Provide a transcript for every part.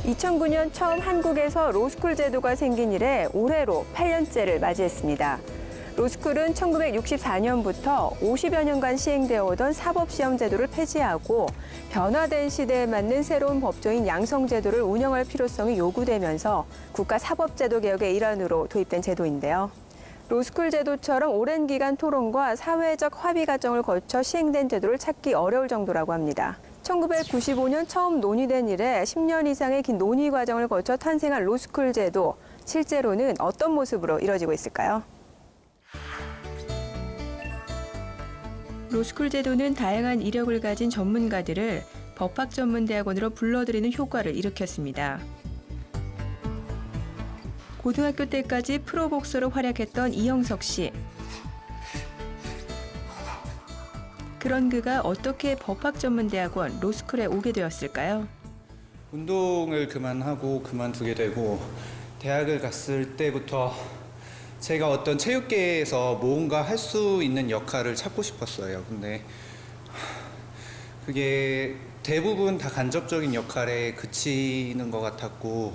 2009년 처음 한국에서 로스쿨 제도가 생긴 이래 올해로 8년째를 맞이했습니다. 로스쿨은 1964년부터 50여 년간 시행되어 오던 사법시험 제도를 폐지하고 변화된 시대에 맞는 새로운 법조인 양성제도를 운영할 필요성이 요구되면서 국가사법제도 개혁의 일환으로 도입된 제도인데요. 로스쿨 제도처럼 오랜 기간 토론과 사회적 합의 과정을 거쳐 시행된 제도를 찾기 어려울 정도라고 합니다. 1995년 처음 논의된 이래 10년 이상의 긴 논의 과정을 거쳐 탄생한 로스쿨 제도, 실제로는 어떤 모습으로 이뤄지고 있을까요? 로스쿨 제도는 다양한 이력을 가진 전문가들을 법학전문대학원으로 불러들이는 효과를 일으켰습니다. 고등학교 때까지 프로복서로 활약했던 이형석 씨. 그런 그가 어떻게 법학전문대학원 로스쿨에 오게 되었을까요? 운동을 그만하고 그만두게 되고 대학을 갔을 때부터 제가 어떤 체육계에서 뭔가 할 수 있는 역할을 찾고 싶었어요. 근데 그게 대부분 다 간접적인 역할에 그치는 것 같았고,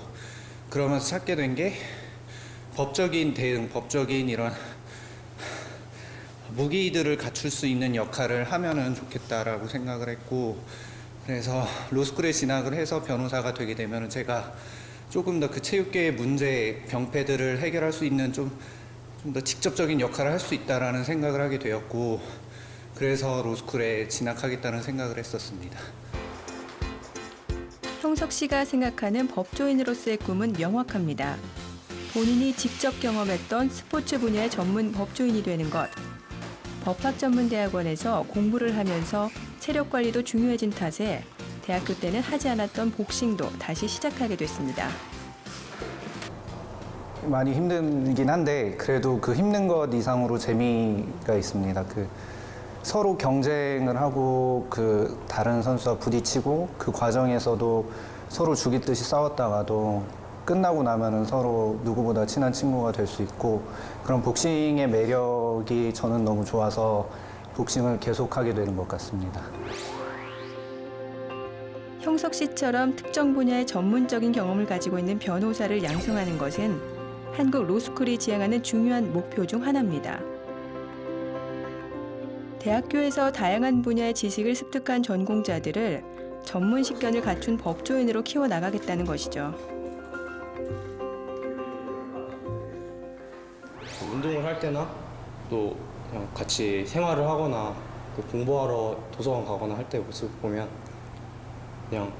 그러면서 찾게 된 게 법적인 대응, 법적인 이런 무기들을 갖출 수 있는 역할을 하면은 좋겠다라고 생각을 했고, 그래서 로스쿨에 진학을 해서 변호사가 되게 되면은 제가 조금 더 그 체육계의 문제, 병폐들을 해결할 수 있는 좀 더 직접적인 역할을 할 수 있다라는 생각을 하게 되었고, 그래서 로스쿨에 진학하겠다는 생각을 했었습니다. 형석 씨가 생각하는 법조인으로서의 꿈은 명확합니다. 본인이 직접 경험했던 스포츠 분야의 전문 법조인이 되는 것. 법학전문대학원에서 공부를 하면서 체력 관리도 중요해진 탓에 대학교 때는 하지 않았던 복싱도 다시 시작하게 됐습니다. 많이 힘들긴 한데 그래도 그 힘든 것 이상으로 재미가 있습니다. 서로 경쟁을 하고 다른 선수와 부딪히고 그 과정에서도 서로 죽일 듯이 싸웠다가도 끝나고 나면은 서로 누구보다 친한 친구가 될 수 있고, 그런 복싱의 매력이 저는 너무 좋아서 복싱을 계속하게 되는 것 같습니다. 형석 씨처럼 특정 분야의 전문적인 경험을 가지고 있는 변호사를 양성하는 것은 한국 로스쿨이 지향하는 중요한 목표 중 하나입니다. 대학교에서 다양한 분야의 지식을 습득한 전공자들을 전문 식견을 갖춘 법조인으로 키워나가겠다는 것이죠. 운동을 할 때나 또 그냥 같이 생활을 하거나 공부하러 도서관 가거나 할 때 모습 보면 그냥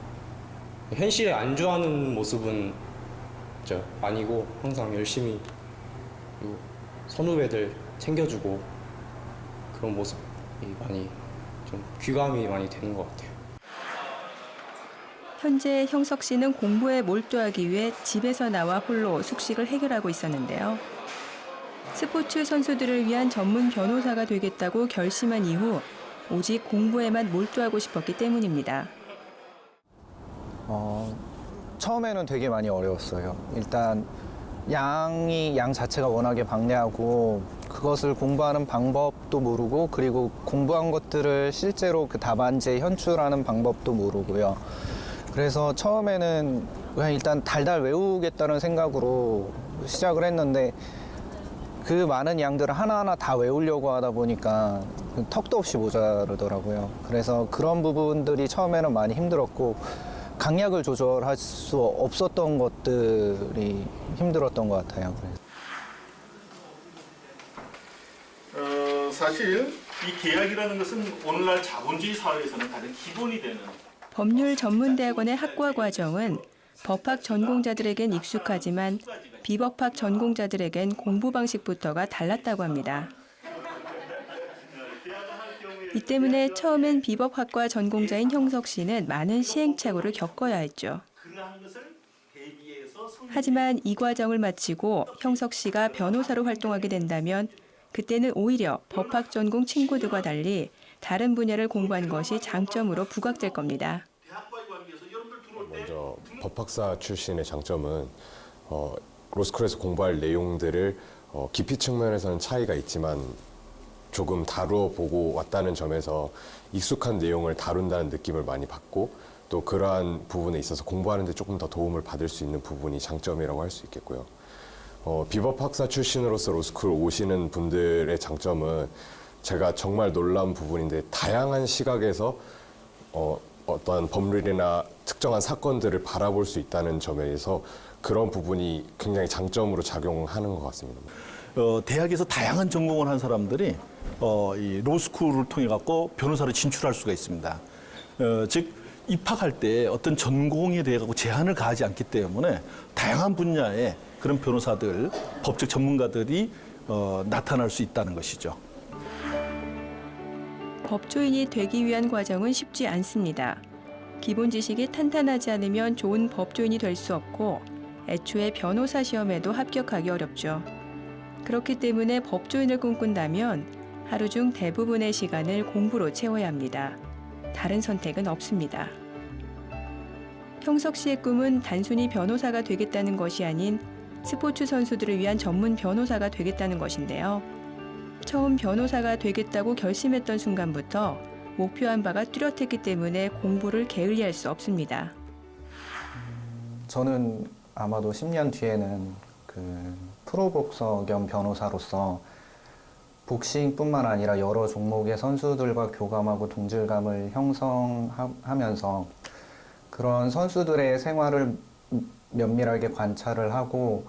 현실에 안주하는 모습은 진짜 아니고 항상 열심히 선후배들 챙겨주고 그런 모습이 많이 좀 귀감이 많이 되는 것 같아요. 현재 형석 씨는 공부에 몰두하기 위해 집에서 나와 홀로 숙식을 해결하고 있었는데요. 스포츠 선수들을 위한 전문 변호사가 되겠다고 결심한 이후 오직 공부에만 몰두하고 싶었기 때문입니다. 처음에는 되게 많이 어려웠어요. 일단 양 자체가 워낙에 방대하고 그것을 공부하는 방법도 모르고, 그리고 공부한 것들을 실제로 그 답안지에 현출하는 방법도 모르고요. 그래서 처음에는 그냥 일단 달달 외우겠다는 생각으로 시작을 했는데, 그 많은 양들을 하나하나 다 외우려고 하다 보니까 턱도 없이 모자르더라고요. 그래서 그런 부분들이 처음에는 많이 힘들었고, 강약을 조절할 수 없었던 것들이 힘들었던 것 같아요. 사실 이 계약이라는 것은 오늘날 자본주의 사회에서는 가장 기본이 되는 법률 전문대학원의 학과 과정은 법학 전공자들에겐 익숙하지만 비법학 전공자들에겐 공부 방식부터가 달랐다고 합니다. 이 때문에 처음엔 비법학과 전공자인 형석 씨는 많은 시행착오를 겪어야 했죠. 하지만 이 과정을 마치고 형석 씨가 변호사로 활동하게 된다면 그때는 오히려 법학 전공 친구들과 달리 다른 분야를 공부한 것이 장점으로 부각될 겁니다. 먼저 법학사 출신의 장점은 로스쿨에서 공부할 내용들을 깊이 측면에서는 차이가 있지만 조금 다루어 보고 왔다는 점에서 익숙한 내용을 다룬다는 느낌을 많이 받고, 또 그러한 부분에 있어서 공부하는 데 조금 더 도움을 받을 수 있는 부분이 장점이라고 할 수 있겠고요. 비법 학사 출신으로서 로스쿨 오시는 분들의 장점은 제가 정말 놀라운 부분인데 다양한 시각에서 어떠한 법률이나 특정한 사건들을 바라볼 수 있다는 점에서 그런 부분이 굉장히 장점으로 작용하는 것 같습니다. 대학에서 다양한 전공을 한 사람들이 이 로스쿨을 통해 갖고 변호사로 진출할 수가 있습니다. 즉 입학할 때 어떤 전공에 대해 갖고 제한을 가하지 않기 때문에 다양한 분야의 그런 변호사들, 법적 전문가들이 나타날 수 있다는 것이죠. 법조인이 되기 위한 과정은 쉽지 않습니다. 기본 지식이 탄탄하지 않으면 좋은 법조인이 될 수 없고 애초에 변호사 시험에도 합격하기 어렵죠. 그렇기 때문에 법조인을 꿈꾼다면 하루 중 대부분의 시간을 공부로 채워야 합니다. 다른 선택은 없습니다. 형석 씨의 꿈은 단순히 변호사가 되겠다는 것이 아닌 스포츠 선수들을 위한 전문 변호사가 되겠다는 것인데요. 처음 변호사가 되겠다고 결심했던 순간부터 목표한 바가 뚜렷했기 때문에 공부를 게을리할 수 없습니다. 저는 아마도 10년 뒤에는 그 프로복서 겸 변호사로서 복싱뿐만 아니라 여러 종목의 선수들과 교감하고 동질감을 형성하면서 그런 선수들의 생활을 면밀하게 관찰을 하고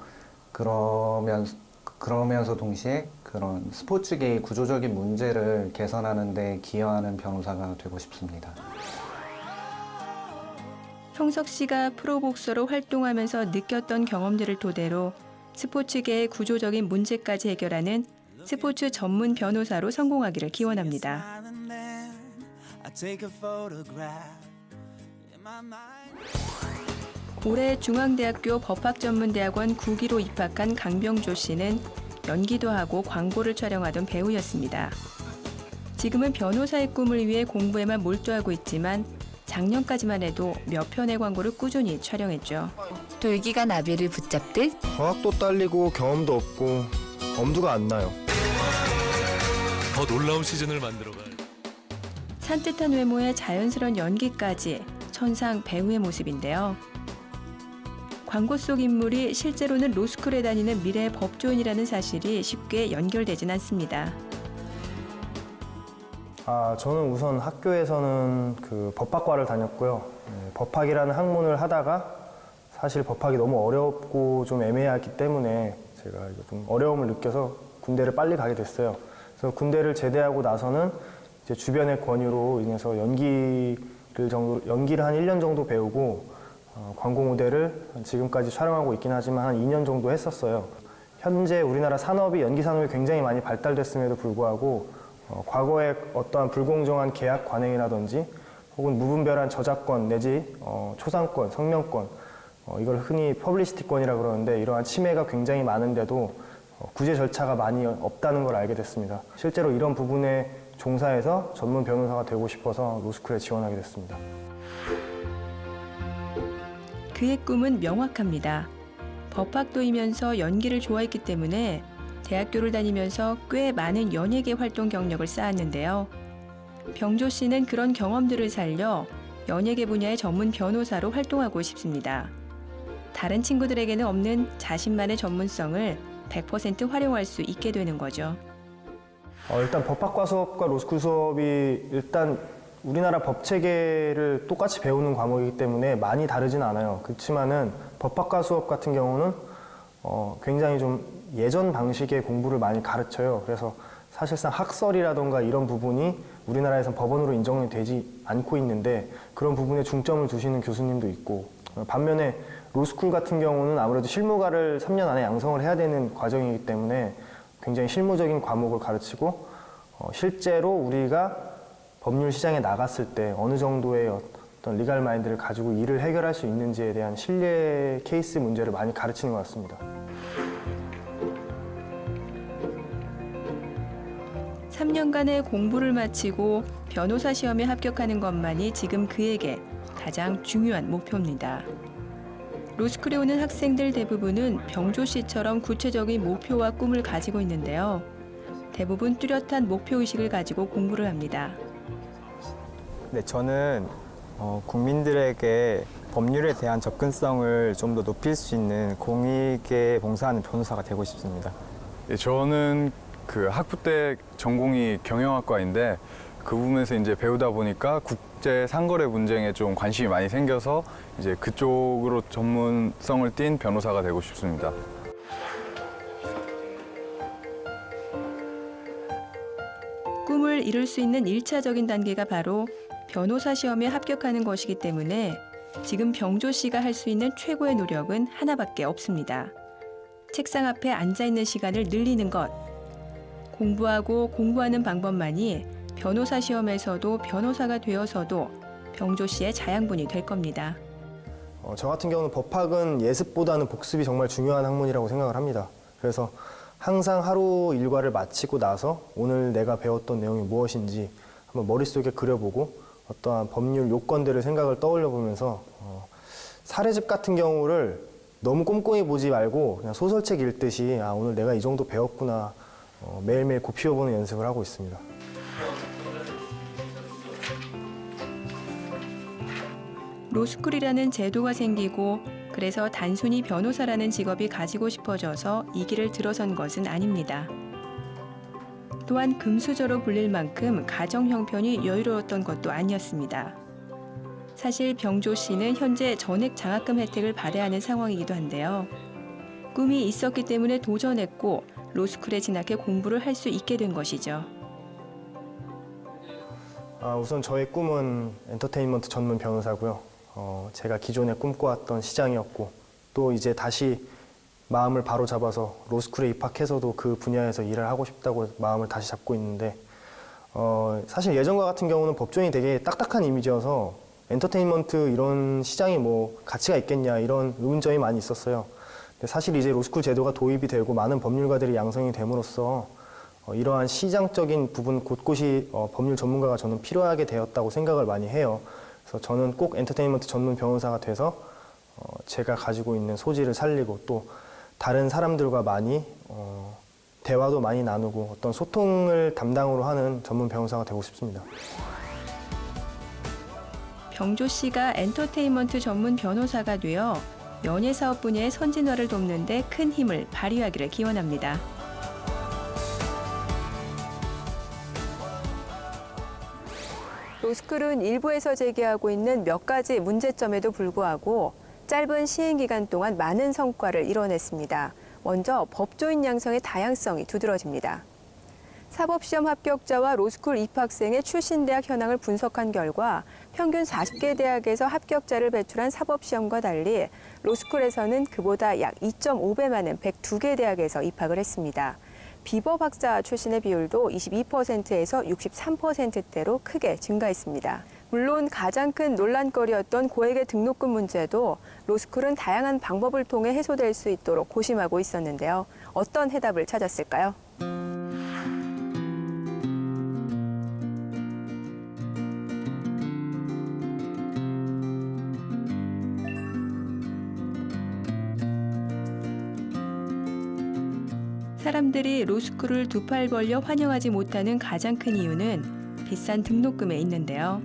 그러면서 동시에 그런 스포츠계의 구조적인 문제를 개선하는 데 기여하는 변호사가 되고 싶습니다. 형석 씨가 프로복서로 활동하면서 느꼈던 경험들을 토대로 스포츠계의 구조적인 문제까지 해결하는 스포츠 전문 변호사로 성공하기를 기원합니다. 올해 중앙대학교 법학전문대학원 9기로 입학한 강병조 씨는 연기도 하고 광고를 촬영하던 배우였습니다. 지금은 변호사의 꿈을 위해 공부에만 몰두하고 있지만 작년까지만 해도 몇 편의 광고를 꾸준히 촬영했죠. 돌기가 나비를 붙잡듯 과학도 딸리고 경험도 없고 엄두가 안 나요. 더 놀라운 시즌을 만들어갈. 산뜻한 외모에 자연스러운 연기까지 천상 배우의 모습인데요. 광고 속 인물이 실제로는 로스쿨에 다니는 미래 법조인이라는 사실이 쉽게 연결되진 않습니다. 저는 우선 학교에서는 그 법학과를 다녔고요. 법학이라는 학문을 하다가 사실 법학이 너무 어렵고 좀 애매하기 때문에 제가 좀 어려움을 느껴서 군대를 빨리 가게 됐어요. 그래서 군대를 제대하고 나서는 이제 주변의 권유로 인해서 연기를 한 1년 정도 배우고 광고 모델을 지금까지 촬영하고 있긴 하지만 한 2년 정도 했었어요. 현재 우리나라 산업이 연기 산업이 굉장히 많이 발달됐음에도 불구하고 과거에 어떠한 불공정한 계약 관행이라든지 혹은 무분별한 저작권 내지 초상권, 성명권 이걸 흔히 퍼블리시티권이라고 그러는데 이러한 침해가 굉장히 많은데도 구제 절차가 많이 없다는 걸 알게 됐습니다. 실제로 이런 부분에 종사해서 전문 변호사가 되고 싶어서 로스쿨에 지원하게 됐습니다. 그의 꿈은 명확합니다. 법학도이면서 연기를 좋아했기 때문에 대학교를 다니면서 꽤 많은 연예계 활동 경력을 쌓았는데요. 병조 씨는 그런 경험들을 살려 연예계 분야의 전문 변호사로 활동하고 싶습니다. 다른 친구들에게는 없는 자신만의 전문성을 100% 활용할 수 있게 되는 거죠. 일단 법학과 수업과 로스쿨 수업이 일단 우리나라 법 체계를 똑같이 배우는 과목이기 때문에 많이 다르진 않아요. 그렇지만은 법학과 수업 같은 경우는 굉장히 좀 예전 방식의 공부를 많이 가르쳐요. 그래서 사실상 학설이라던가 이런 부분이 우리나라에선 법원으로 인정이 되지 않고 있는데 그런 부분에 중점을 두시는 교수님도 있고 반면에 로스쿨 같은 경우는 아무래도 실무가를 3년 안에 양성을 해야 되는 과정이기 때문에 굉장히 실무적인 과목을 가르치고 실제로 우리가 법률 시장에 나갔을 때 어느 정도의 어떤 리갈 마인드를 가지고 일을 해결할 수 있는지에 대한 신뢰 케이스 문제를 많이 가르치는 것 같습니다. 3년간의 공부를 마치고 변호사 시험에 합격하는 것만이 지금 그에게 가장 중요한 목표입니다. 로스쿨에 오는 학생들 대부분은 병조 씨처럼 구체적인 목표와 꿈을 가지고 있는데요. 대부분 뚜렷한 목표의식을 가지고 공부를 합니다. 네, 저는 국민들에게 법률에 대한 접근성을 좀 더 높일 수 있는 공익에 봉사하는 변호사가 되고 싶습니다. 저는 그 학부 때 전공이 경영학과인데 그 부분에서 이제 배우다 보니까 국제 상거래 분쟁에 좀 관심이 많이 생겨서 이제 그쪽으로 전문성을 띈 변호사가 되고 싶습니다. 꿈을 이룰 수 있는 1차적인 단계가 바로 변호사 시험에 합격하는 것이기 때문에 지금 병조 씨가 할 수 있는 최고의 노력은 하나밖에 없습니다. 책상 앞에 앉아 있는 시간을 늘리는 것. 공부하고 공부하는 방법만이 변호사 시험에서도 변호사가 되어서도 병조 씨의 자양분이 될 겁니다. 저 같은 경우는 법학은 예습보다는 복습이 정말 중요한 학문이라고 생각을 합니다. 그래서 항상 하루 일과를 마치고 나서 오늘 내가 배웠던 내용이 무엇인지 한번 머릿속에 그려보고 어떠한 법률 요건들을 생각을 떠올려 보면서 사례집 같은 경우를 너무 꼼꼼히 보지 말고 그냥 소설책 읽듯이 오늘 내가 이 정도 배웠구나 매일매일 곱씹어보는 연습을 하고 있습니다. 로스쿨이라는 제도가 생기고 그래서 단순히 변호사라는 직업이 가지고 싶어져서 이 길을 들어선 것은 아닙니다. 또한 금수저로 불릴 만큼 가정 형편이 여유로웠던 것도 아니었습니다. 사실 병조 씨는 현재 전액 장학금 혜택을 발해하는 상황이기도 한데요. 꿈이 있었기 때문에 도전했고 로스쿨에 진학해 공부를 할 수 있게 된 것이죠. 우선 저의 꿈은 엔터테인먼트 전문 변호사고요. 제가 기존에 꿈꿔왔던 시장이었고 또 이제 다시 마음을 바로 잡아서 로스쿨에 입학해서도 그 분야에서 일을 하고 싶다고 마음을 다시 잡고 있는데 사실 예전과 같은 경우는 법조인이 되게 딱딱한 이미지여서 엔터테인먼트 이런 시장이 뭐 가치가 있겠냐 이런 의문점이 많이 있었어요. 근데 사실 이제 로스쿨 제도가 도입이 되고 많은 법률가들이 양성이 됨으로써 이러한 시장적인 부분 곳곳이 법률 전문가가 저는 필요하게 되었다고 생각을 많이 해요. 그래서 저는 꼭 엔터테인먼트 전문 변호사가 돼서 제가 가지고 있는 소질을 살리고 또 다른 사람들과 많이 대화도 많이 나누고 어떤 소통을 담당으로 하는 전문 변호사가 되고 싶습니다. 병조 씨가 엔터테인먼트 전문 변호사가 되어 연예사업 분야의 선진화를 돕는 데 큰 힘을 발휘하기를 기원합니다. 로스쿨은 일부에서 제기하고 있는 몇 가지 문제점에도 불구하고 짧은 시행 기간 동안 많은 성과를 이뤄냈습니다. 먼저 법조인 양성의 다양성이 두드러집니다. 사법시험 합격자와 로스쿨 입학생의 출신 대학 현황을 분석한 결과 평균 40개 대학에서 합격자를 배출한 사법시험과 달리 로스쿨에서는 그보다 약 2.5배 많은 102개 대학에서 입학을 했습니다. 비법학자 출신의 비율도 22%에서 63%대로 크게 증가했습니다. 물론 가장 큰 논란거리였던 고액의 등록금 문제도 로스쿨은 다양한 방법을 통해 해소될 수 있도록 고심하고 있었는데요. 어떤 해답을 찾았을까요? 사람들이 로스쿨을 두 팔 벌려 환영하지 못하는 가장 큰 이유는 비싼 등록금에 있는데요.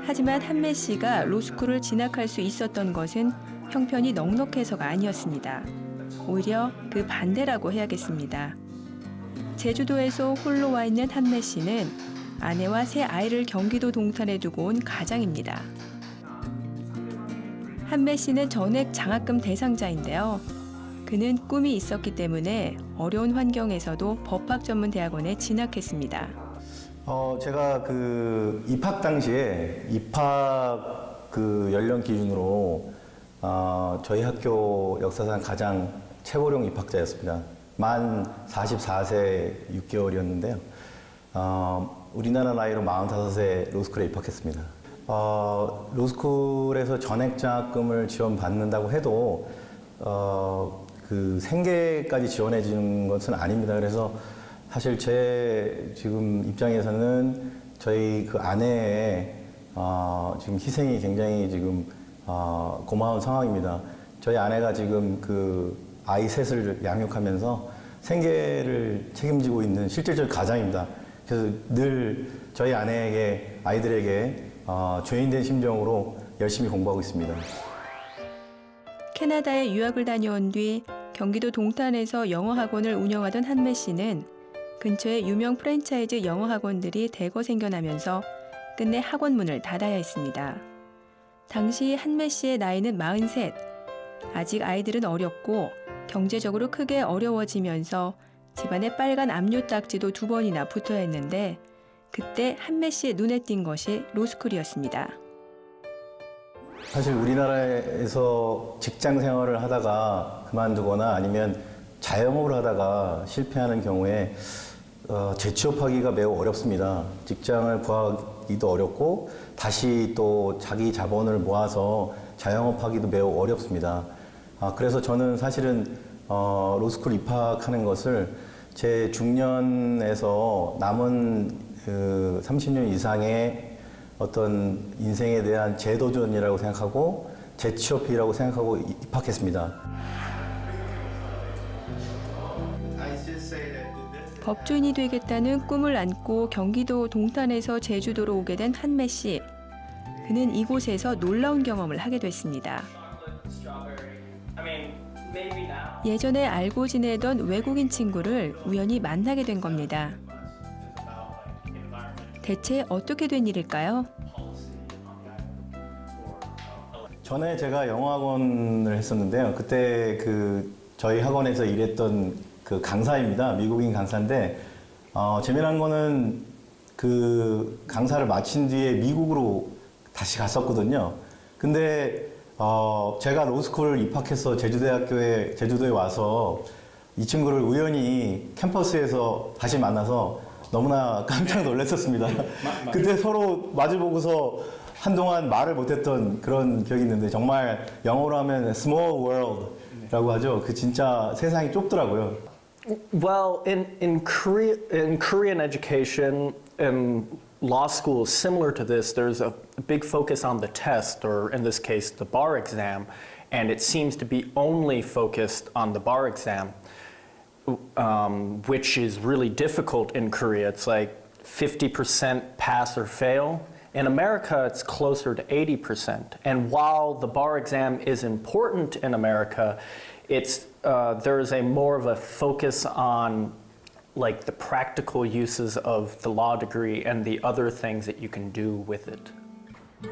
하지만 한매 씨가 로스쿨을 진학할 수 있었던 것은 형편이 넉넉해서가 아니었습니다. 오히려 그 반대라고 해야겠습니다. 제주도에서 홀로 와 있는 한매 씨는 아내와 세 아이를 경기도 동탄에 두고 온 가장입니다. 한매 씨는 전액 장학금 대상자인데요. 그는 꿈이 있었기 때문에 어려운 환경에서도 법학 전문 대학원에 진학했습니다. 제가 그 입학 당시에 입학 그 연령 기준으로 저희 학교 역사상 가장 최고령 입학자였습니다. 만 44세 6개월이었는데요. 우리나라 나이로 45세 로스쿨에 입학했습니다. 로스쿨에서 전액 장학금을 지원받는다고 해도 그 생계까지 지원해 주는 것은 아닙니다. 그래서 사실 제 지금 입장에서는 저희 그 아내의 지금 희생이 굉장히 지금 고마운 상황입니다. 저희 아내가 지금 그 아이 셋을 양육하면서 생계를 책임지고 있는 실질적 가장입니다. 그래서 늘 저희 아이들에게 죄인된 심정으로 열심히 공부하고 있습니다. 캐나다에 유학을 다녀온 뒤 경기도 동탄에서 영어 학원을 운영하던 한매 씨는 근처에 유명 프랜차이즈 영어 학원들이 대거 생겨나면서 끝내 학원 문을 닫아야 했습니다. 당시 한매 씨의 나이는 43. 아직 아이들은 어렸고 경제적으로 크게 어려워지면서 집안에 빨간 압류 딱지도 2번이나 붙어야 했는데 그때 한매 씨의 눈에 띈 것이 로스쿨이었습니다. 사실 우리나라에서 직장 생활을 하다가 그만두거나 아니면 자영업을 하다가 실패하는 경우에 재취업하기가 매우 어렵습니다. 직장을 구하기도 어렵고 다시 또 자기 자본을 모아서 자영업하기도 매우 어렵습니다. 그래서 저는 사실은 로스쿨 입학하는 것을 제 중년에서 남은 30년 이상의 어떤 인생에 대한 재도전이라고 생각하고 재취업이라고 생각하고 입학했습니다. 법조인이 되겠다는 꿈을 안고 경기도 동탄에서 제주도로 오게 된 한매 씨. 그는 이곳에서 놀라운 경험을 하게 됐습니다. 예전에 알고 지내던 외국인 친구를 우연히 만나게 된 겁니다. 대체 어떻게 된 일일까요? 전에 제가 영어학원을 했었는데요. 그때 저희 학원에서 일했던 그 강사입니다. 미국인 강사인데 재미난 거는 그 강사를 마친 뒤에 미국으로 다시 갔었거든요. 근데 제가 로스쿨 입학해서 제주도에 와서 이 친구를 우연히 캠퍼스에서 다시 만나서 너무나 깜짝 놀랐었습니다. 그때 서로 마주보고서 한동안 말을 못했던 그런 기억이 있는데 정말 영어로 하면 small world라고 하죠. 그 진짜 세상이 좁더라고요. Well, in Korean education, law school is similar to this. There's a big focus on the test, or in this case, the bar exam, and it seems to be only focused on the bar exam, which is really difficult in Korea. It's like 50% pass or fail. In America, it's closer to 80%. And while the bar exam is important in America, there is more of a focus on like the practical uses of the law degree and the other things that you can do with it.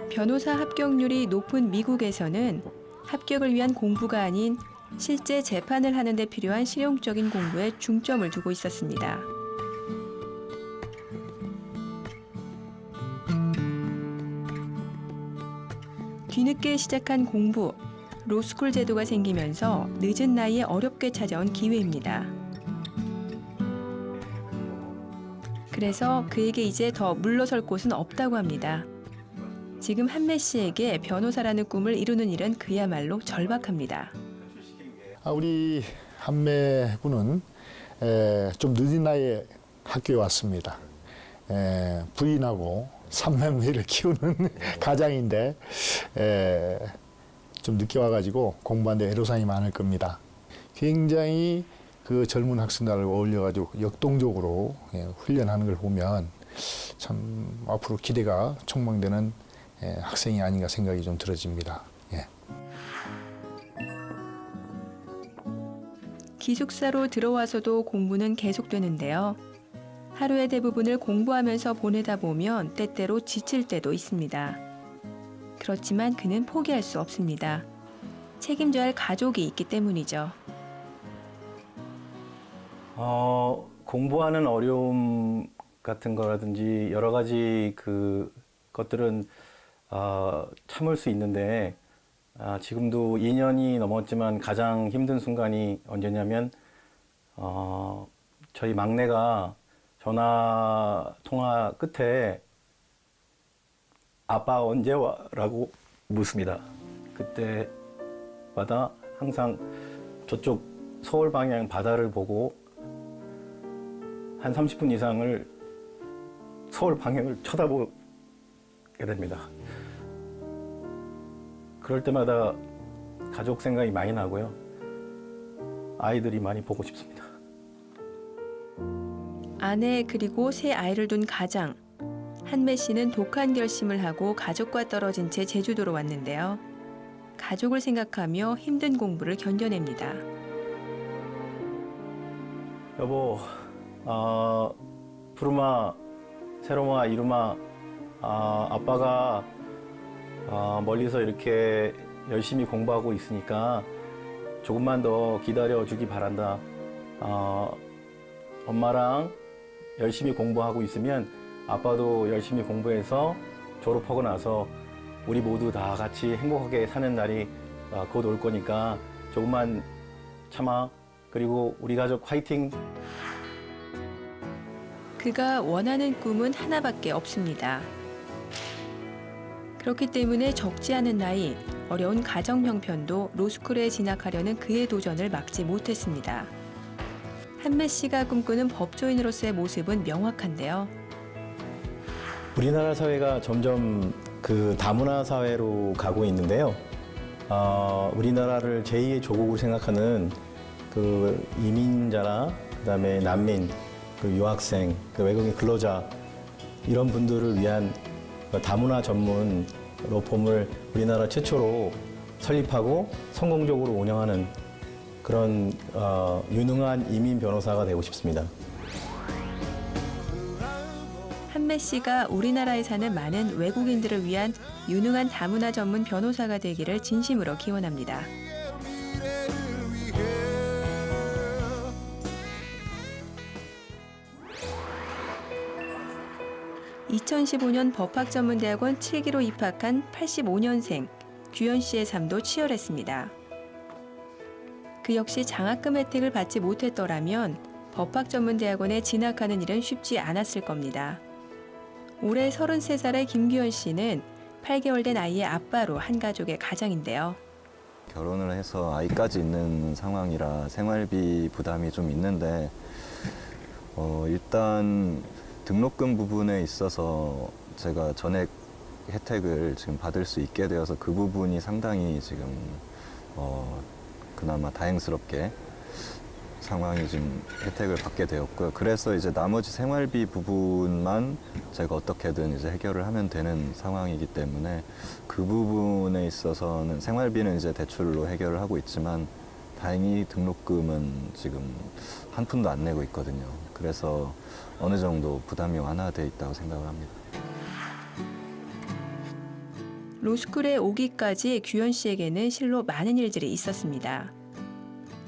변호사 합격률이 높은 미국에서는 합격을 위한 공부가 아닌 실제 재판을 하는 데 필요한 실용적인 공부에 중점을 두고 있었습니다. 뒤늦게 시작한 공부, 로스쿨 제도가 생기면서 늦은 나이에 어렵게 찾아온 기회입니다. 그래서 그에게 이제 더 물러설 곳은 없다고 합니다. 지금 한매 씨에게 변호사라는 꿈을 이루는 일은 그야말로 절박합니다. 우리 한매 군은 좀 늦은 나이에 학교에 왔습니다. 부인하고 삼남매를 키우는 가장인데 좀 늦게 와가지고 공부하는데 애로사항이 많을 겁니다. 굉장히 그 젊은 학생들을 어울려가지고 역동적으로 훈련하는 걸 보면 참 앞으로 기대가 촉망되는 학생이 아닌가 생각이 좀 들어집니다. 기숙사로 들어와서도 공부는 계속되는데요. 하루의 대부분을 공부하면서 보내다 보면 때때로 지칠 때도 있습니다. 그렇지만 그는 포기할 수 없습니다. 책임져야 할 가족이 있기 때문이죠. 공부하는 어려움 같은 거라든지 여러 가지 것들은 참을 수 있는데 지금도 2년이 넘었지만 가장 힘든 순간이 언제냐면 저희 막내가 전화 통화 끝에 아빠 언제 와? 라고 묻습니다. 그때마다 항상 저쪽 서울 방향 바다를 보고 한 30분 이상을 서울 방향을 쳐다보게 됩니다. 그럴 때마다 가족 생각이 많이 나고요. 아이들이 많이 보고 싶습니다. 아내 그리고 세 아이를 둔 가장. 한매 씨는 독한 결심을 하고 가족과 떨어진 채 제주도로 왔는데요. 가족을 생각하며 힘든 공부를 견뎌냅니다. 여보, 푸르마, 세롬아, 이루마, 아빠가 멀리서 이렇게 열심히 공부하고 있으니까 조금만 더 기다려주기 바란다. 엄마랑 열심히 공부하고 있으면 아빠도 열심히 공부해서 졸업하고 나서 우리 모두 다 같이 행복하게 사는 날이 곧 올 거니까 조금만 참아. 그리고 우리 가족 화이팅! 그가 원하는 꿈은 하나밖에 없습니다. 그렇기 때문에 적지 않은 나이, 어려운 가정 형편도 로스쿨에 진학하려는 그의 도전을 막지 못했습니다. 한매 씨가 꿈꾸는 법조인으로서의 모습은 명확한데요. 우리나라 사회가 점점 그 다문화 사회로 가고 있는데요. 우리나라를 제2의 조국으로 생각하는 그 이민자나 그다음에 난민, 그 유학생, 그 외국인 근로자 이런 분들을 위한 다문화 전문 로펌을 우리나라 최초로 설립하고 성공적으로 운영하는 그런 유능한 이민 변호사가 되고 싶습니다. 한매 씨가 우리나라에 사는 많은 외국인들을 위한 유능한 다문화 전문 변호사가 되기를 진심으로 기원합니다. 2015년 법학전문대학원 7기로 입학한 85년생 규현 씨의 삶도 치열했습니다. 그 역시 장학금 혜택을 받지 못했더라면 법학전문대학원에 진학하는 일은 쉽지 않았을 겁니다. 올해 33살의 김규현 씨는 8개월 된 아이의 아빠로 한 가족의 가장인데요. 결혼을 해서 아이까지 있는 상황이라 생활비 부담이 좀 있는데 일단 등록금 부분에 있어서 제가 전액 혜택을 지금 받을 수 있게 되어서 그 부분이 상당히 지금 그나마 다행스럽게 상황이 지금 혜택을 받게 되었고요. 그래서 이제 나머지 생활비 부분만 제가 어떻게든 이제 해결을 하면 되는 상황이기 때문에 그 부분에 있어서는 생활비는 이제 대출로 해결을 하고 있지만 다행히 등록금은 지금 한 푼도 안 내고 있거든요. 그래서 어느 정도 부담이 완화되어 있다고 생각을 합니다. 로스쿨에 오기까지 규현 씨에게는 실로 많은 일들이 있었습니다.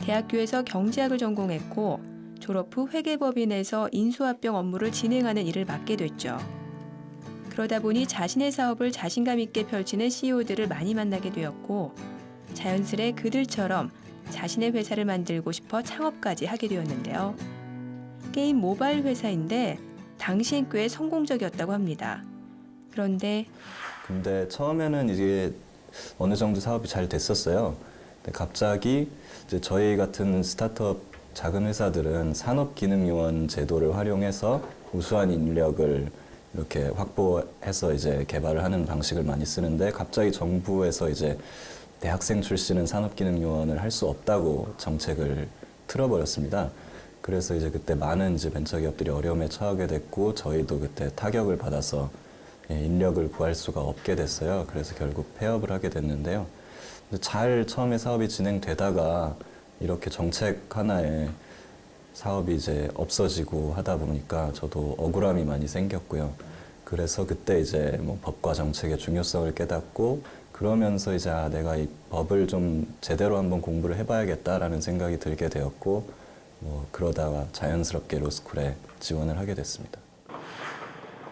대학교에서 경제학을 전공했고 졸업 후 회계법인에서 인수합병 업무를 진행하는 일을 맡게 됐죠. 그러다 보니 자신의 사업을 자신감 있게 펼치는 CEO들을 많이 만나게 되었고 자연스레 그들처럼 자신의 회사를 만들고 싶어 창업까지 하게 되었는데요. 게임 모바일 회사인데 당시엔 꽤 성공적이었다고 합니다. 그런데 처음에는 이게 어느 정도 사업이 잘 됐었어요. 근데 갑자기 이제 저희 같은 스타트업 작은 회사들은 산업기능요원 제도를 활용해서 우수한 인력을 이렇게 확보해서 이제 개발을 하는 방식을 많이 쓰는데 갑자기 정부에서 이제 대학생 출신은 산업기능요원을 할 수 없다고 정책을 틀어버렸습니다. 그래서 이제 그때 많은 이제 벤처기업들이 어려움에 처하게 됐고 저희도 그때 타격을 받아서 인력을 구할 수가 없게 됐어요. 그래서 결국 폐업을 하게 됐는데요. 잘 처음에 사업이 진행되다가 이렇게 정책 하나에 사업이 이제 없어지고 하다 보니까 저도 억울함이 많이 생겼고요. 그래서 그때 이제 뭐 법과 정책의 중요성을 깨닫고 그러면서 이제 내가 이 법을 좀 제대로 한번 공부를 해봐야겠다라는 생각이 들게 되었고 그러다가 자연스럽게 로스쿨에 지원을 하게 됐습니다.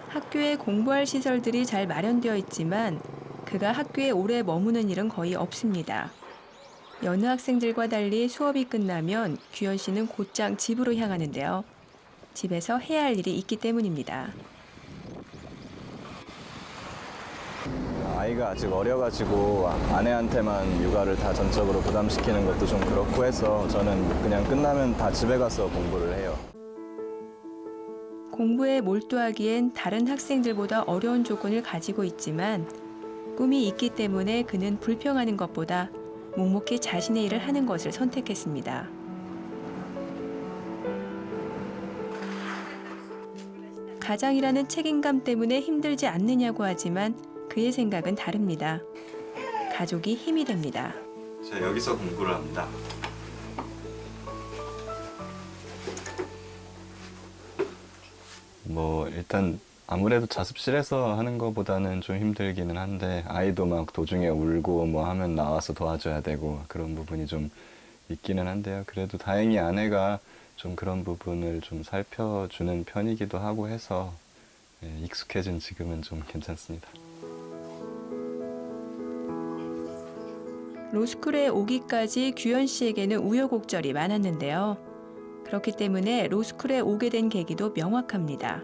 학교에 공부할 시설들이 잘 마련되어 있지만 그가 학교에 오래 머무는 일은 거의 없습니다. 여느 학생들과 달리 수업이 끝나면 규현 씨는 곧장 집으로 향하는데요. 집에서 해야 할 일이 있기 때문입니다. 아이가 아직 어려가지고 아내한테만 육아를 다 전적으로 부담시키는 것도 좀 그렇고 해서 저는 그냥 끝나면 다 집에 가서 공부를 해요. 공부에 몰두하기엔 다른 학생들보다 어려운 조건을 가지고 있지만 꿈이 있기 때문에 그는 불평하는 것보다 묵묵히 자신의 일을 하는 것을 선택했습니다. 가장이라는 책임감 때문에 힘들지 않느냐고 하지만 그의 생각은 다릅니다. 가족이 힘이 됩니다. 제가 여기서 공부를 합니다. 뭐 일단 아무래도 자습실에서 하는 것보다는 좀 힘들기는 한데 아이도 막 도중에 울고 뭐 하면 나와서 도와줘야 되고 그런 부분이 좀 있기는 한데요. 그래도 다행히 아내가 좀 그런 부분을 좀 살펴주는 편이기도 하고 해서 익숙해진 지금은 좀 괜찮습니다. 로스쿨에 오기까지 규현 씨에게는 우여곡절이 많았는데요. 그렇기 때문에 로스쿨에 오게 된 계기도 명확합니다.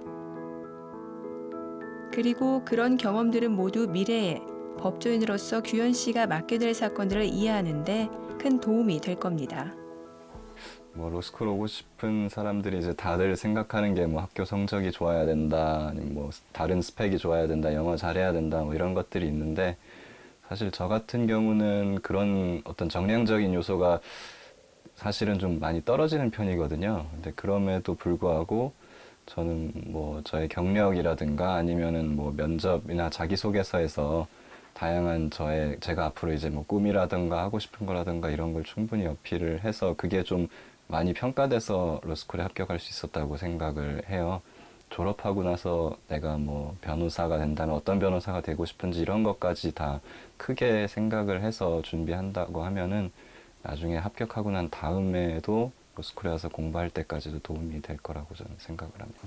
그리고 그런 경험들은 모두 미래에 법조인으로서 규현 씨가 맡게 될 사건들을 이해하는 데 큰 도움이 될 겁니다. 뭐 로스쿨 오고 싶은 사람들이 이제 다들 생각하는 게 뭐 학교 성적이 좋아야 된다, 아니면 뭐 다른 스펙이 좋아야 된다, 영어 잘해야 된다, 뭐 이런 것들이 있는데 사실 저 같은 경우는 그런 어떤 정량적인 요소가 사실은 좀 많이 떨어지는 편이거든요. 근데 그럼에도 불구하고 저는 뭐 저의 경력이라든가 아니면은 뭐 면접이나 자기소개서에서 다양한 제가 앞으로 이제 뭐 꿈이라든가 하고 싶은 거라든가 이런 걸 충분히 어필을 해서 그게 좀 많이 평가돼서 로스쿨에 합격할 수 있었다고 생각을 해요. 졸업하고 나서 내가 뭐 변호사가 된다면 어떤 변호사가 되고 싶은지 이런 것까지 다 크게 생각을 해서 준비한다고 하면은 나중에 합격하고 난 다음에도 로스쿨에 와서 공부할 때까지도 도움이 될 거라고 저는 생각을 합니다.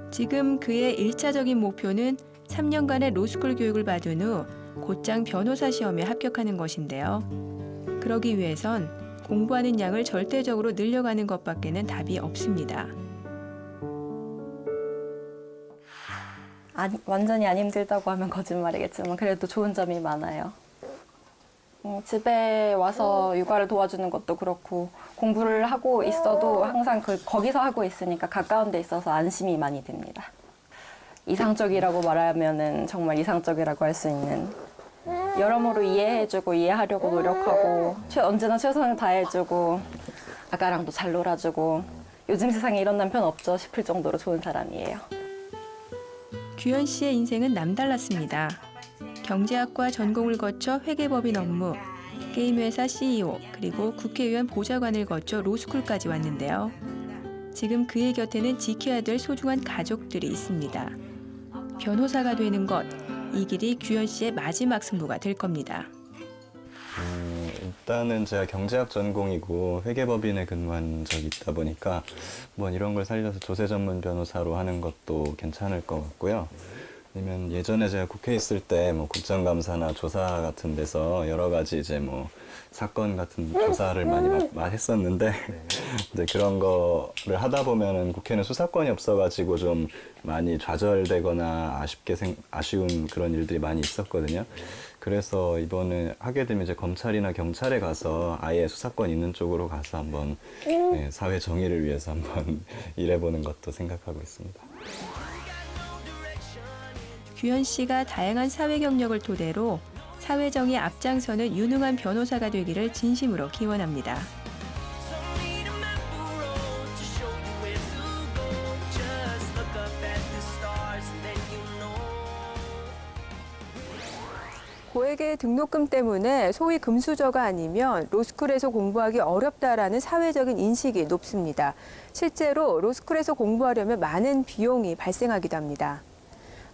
지금 그의 1차적인 목표는 3년간의 로스쿨 교육을 받은 후 곧장 변호사 시험에 합격하는 것인데요. 그러기 위해선 공부하는 양을 절대적으로 늘려가는 것밖에는 답이 없습니다. 완전히 안 힘들다고 하면 거짓말이겠지만 그래도 좋은 점이 많아요. 집에 와서 육아를 도와주는 것도 그렇고 공부를 하고 있어도 항상 거기서 하고 있으니까 가까운 데 있어서 안심이 많이 됩니다. 이상적이라고 말하면은 정말 이상적이라고 할 수 있는, 여러모로 이해해주고 이해하려고 노력하고 언제나 최선을 다해주고 아가랑도 잘 놀아주고 요즘 세상에 이런 남편 없죠 싶을 정도로 좋은 사람이에요. 규현 씨의 인생은 남달랐습니다. 경제학과 전공을 거쳐 회계법인 업무, 게임회사 CEO, 그리고 국회의원 보좌관을 거쳐 로스쿨까지 왔는데요. 지금 그의 곁에는 지켜야 될 소중한 가족들이 있습니다. 변호사가 되는 것, 이 길이 규현 씨의 마지막 승부가 될 겁니다. 일단은 제가 경제학 전공이고 회계법인에 근무한 적이 있다 보니까 뭐 이런 걸 살려서 조세 전문 변호사로 하는 것도 괜찮을 것 같고요. 아니면 예전에 제가 국회에 있을 때 뭐 국정감사나 조사 같은 데서 여러 가지 이제 뭐 사건 같은 조사를 많이 했었는데 이제 그런 거를 하다 보면은 국회는 수사권이 없어가지고 좀 많이 좌절되거나 아쉬운 그런 일들이 많이 있었거든요. 그래서 이번에 하게 되면 이제 검찰이나 경찰에 가서 아예 수사권 있는 쪽으로 가서 한번 사회 정의를 위해서 한번 일해보는 것도 생각하고 있습니다. 규현 씨가 다양한 사회 경력을 토대로 사회정의 앞장서는 유능한 변호사가 되기를 진심으로 기원합니다. 고액의 등록금 때문에 소위 금수저가 아니면 로스쿨에서 공부하기 어렵다라는 사회적인 인식이 높습니다. 실제로 로스쿨에서 공부하려면 많은 비용이 발생하기도 합니다.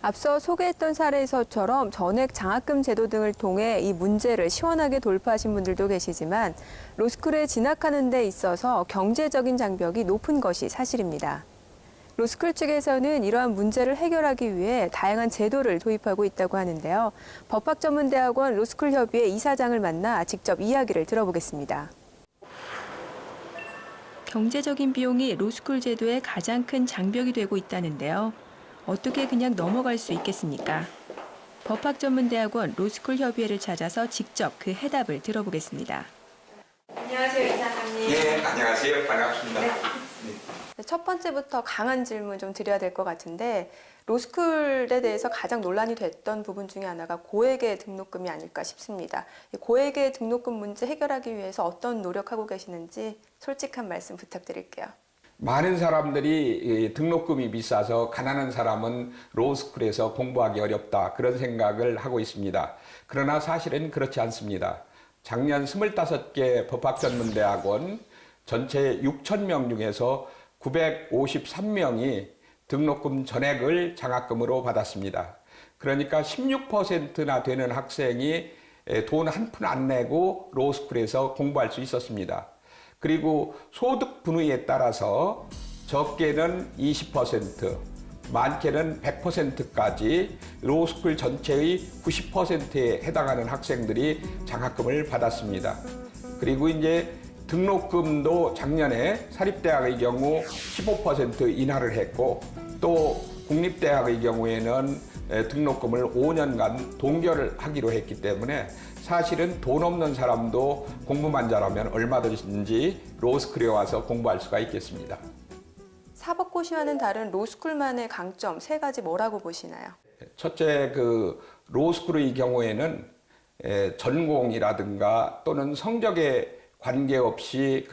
앞서 소개했던 사례에서처럼 전액 장학금 제도 등을 통해 이 문제를 시원하게 돌파하신 분들도 계시지만 로스쿨에 진학하는 데 있어서 경제적인 장벽이 높은 것이 사실입니다. 로스쿨 측에서는 이러한 문제를 해결하기 위해 다양한 제도를 도입하고 있다고 하는데요. 법학전문대학원 로스쿨 협의회 이사장을 만나 직접 이야기를 들어보겠습니다. 경제적인 비용이 로스쿨 제도의 가장 큰 장벽이 되고 있다는데요. 어떻게 그냥 넘어갈 수 있겠습니까? 법학전문대학원 로스쿨 협의회를 찾아서 직접 그 해답을 들어보겠습니다. 안녕하세요, 이사장님. 예, 안녕하세요. 반갑습니다. 네. 첫 번째부터 강한 질문 좀 드려야 될 것 같은데 로스쿨에 대해서 가장 논란이 됐던 부분 중에 하나가 고액의 등록금이 아닐까 싶습니다. 고액의 등록금 문제 해결하기 위해서 어떤 노력하고 계시는지 솔직한 말씀 부탁드릴게요. 많은 사람들이 등록금이 비싸서 가난한 사람은 로스쿨에서 공부하기 어렵다 그런 생각을 하고 있습니다. 그러나 사실은 그렇지 않습니다. 작년 25개 법학전문대학원 전체 6,000명 중에서 953명이 등록금 전액을 장학금으로 받았습니다. 그러니까 16%나 되는 학생이 돈 한 푼 안 내고 로스쿨에서 공부할 수 있었습니다. 그리고 소득 분위에 따라서 적게는 20%, 많게는 100%까지 로스쿨 전체의 90%에 해당하는 학생들이 장학금을 받았습니다. 그리고 이제 등록금도 작년에 사립대학의 경우 15% 인하를 했고 또 국립대학의 경우에는 등록금을 5년간 동결을 하기로 했기 때문에 사실은 돈 없는 사람도 공부만 잘하면 얼마든지 로스쿨에 와서 공부할 수가 있겠습니다. 사법고시와는 다른 로스쿨만의 강점 3가지 뭐라고 보시나요? 첫째, 로스쿨의 경우에는 전공이라든가 또는 성적에 관계없이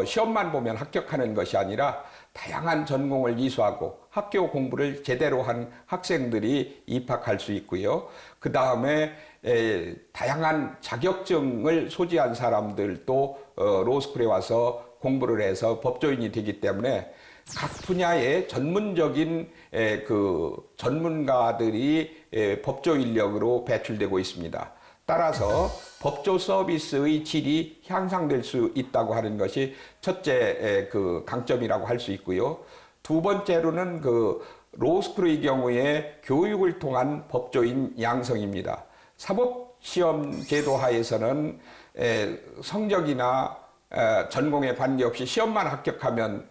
시험만 보면 합격하는 것이 아니라 다양한 전공을 이수하고 학교 공부를 제대로 한 학생들이 입학할 수 있고요. 그 다음에 다양한 자격증을 소지한 사람들도 로스쿨에 와서 공부를 해서 법조인이 되기 때문에 각 분야의 전문적인 전문가들이 법조 인력으로 배출되고 있습니다. 따라서 법조 서비스의 질이 향상될 수 있다고 하는 것이 첫째 강점이라고 할 수 있고요. 두 번째로는 로스쿨의 경우에 교육을 통한 법조인 양성입니다. 사법시험 제도 하에서는 성적이나 전공에 관계없이 시험만 합격하면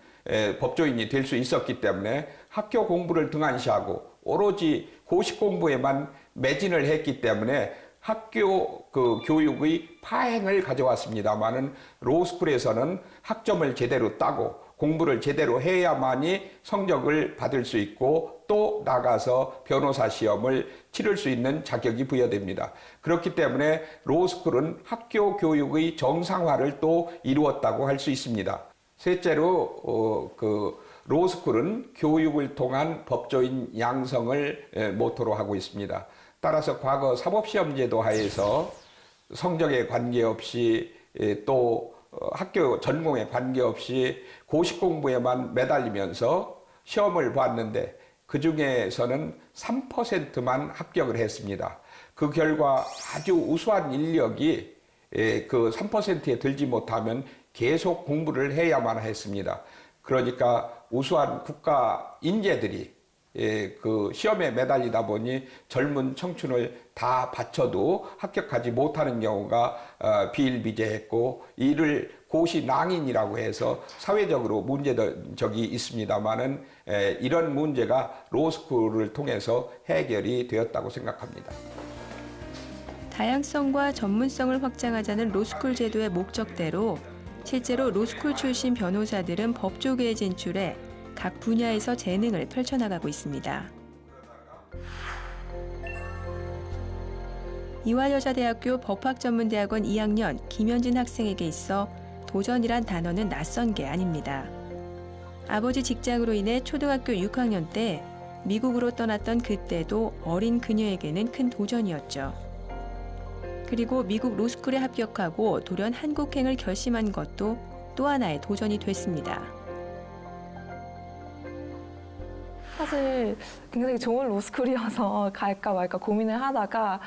법조인이 될 수 있었기 때문에 학교 공부를 등한시하고 오로지 고시 공부에만 매진을 했기 때문에 학교 교육의 파행을 가져왔습니다마는 로스쿨에서는 학점을 제대로 따고 공부를 제대로 해야만이 성적을 받을 수 있고 또 나가서 변호사 시험을 치를 수 있는 자격이 부여됩니다. 그렇기 때문에 로스쿨은 학교 교육의 정상화를 또 이루었다고 할 수 있습니다. 셋째로 로스쿨은 교육을 통한 법조인 양성을 모토로 하고 있습니다. 따라서 과거 사법시험제도 하에서 성적에 관계없이 또 학교 전공에 관계없이 고시 공부에만 매달리면서 시험을 봤는데 그 중에서는 3%만 합격을 했습니다. 그 결과 아주 우수한 인력이 그 3%에 들지 못하면 계속 공부를 해야만 했습니다. 그러니까 우수한 국가 인재들이 시험에 매달리다 보니 젊은 청춘을 다 바쳐도 합격하지 못하는 경우가 비일비재했고 이를 고시낭인이라고 해서 사회적으로 문제적이 있습니다만은 이런 문제가 로스쿨을 통해서 해결이 되었다고 생각합니다. 다양성과 전문성을 확장하자는 로스쿨 제도의 목적대로 실제로 로스쿨 출신 변호사들은 법조계에 진출해 각 분야에서 재능을 펼쳐나가고 있습니다. 이화여자대학교 법학전문대학원 2학년 김현진 학생에게 있어 도전이란 단어는 낯선 게 아닙니다. 아버지 직장으로 인해 초등학교 6학년 때 미국으로 떠났던 그때도 어린 그녀에게는 큰 도전이었죠. 그리고 미국 로스쿨에 합격하고 돌연 한국행을 결심한 것도 또 하나의 도전이 됐습니다. 사실 굉장히 좋은 로스쿨이어서 갈까 말까 고민을 하다가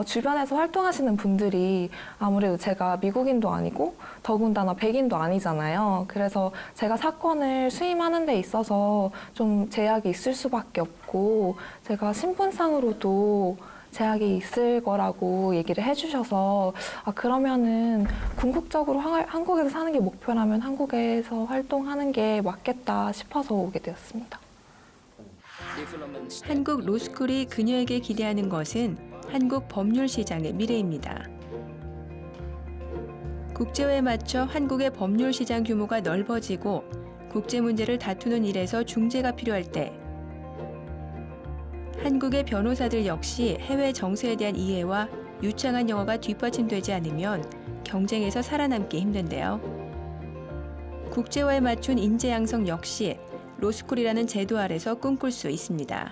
주변에서 활동하시는 분들이 아무래도 제가 미국인도 아니고 더군다나 백인도 아니잖아요. 그래서 제가 사건을 수임하는 데 있어서 좀 제약이 있을 수밖에 없고 제가 신분상으로도 제약이 있을 거라고 얘기를 해주셔서 그러면은 궁극적으로 한국에서 사는 게 목표라면 한국에서 활동하는 게 맞겠다 싶어서 오게 되었습니다. 한국 로스쿨이 그녀에게 기대하는 것은 한국 법률 시장의 미래입니다. 국제화에 맞춰 한국의 법률 시장 규모가 넓어지고 국제 문제를 다투는 일에서 중재가 필요할 때 한국의 변호사들 역시 해외 정세에 대한 이해와 유창한 영어가 뒷받침되지 않으면 경쟁에서 살아남기 힘든데요. 국제화에 맞춘 인재 양성 역시 로스쿨이라는 제도 아래서 꿈꿀 수 있습니다.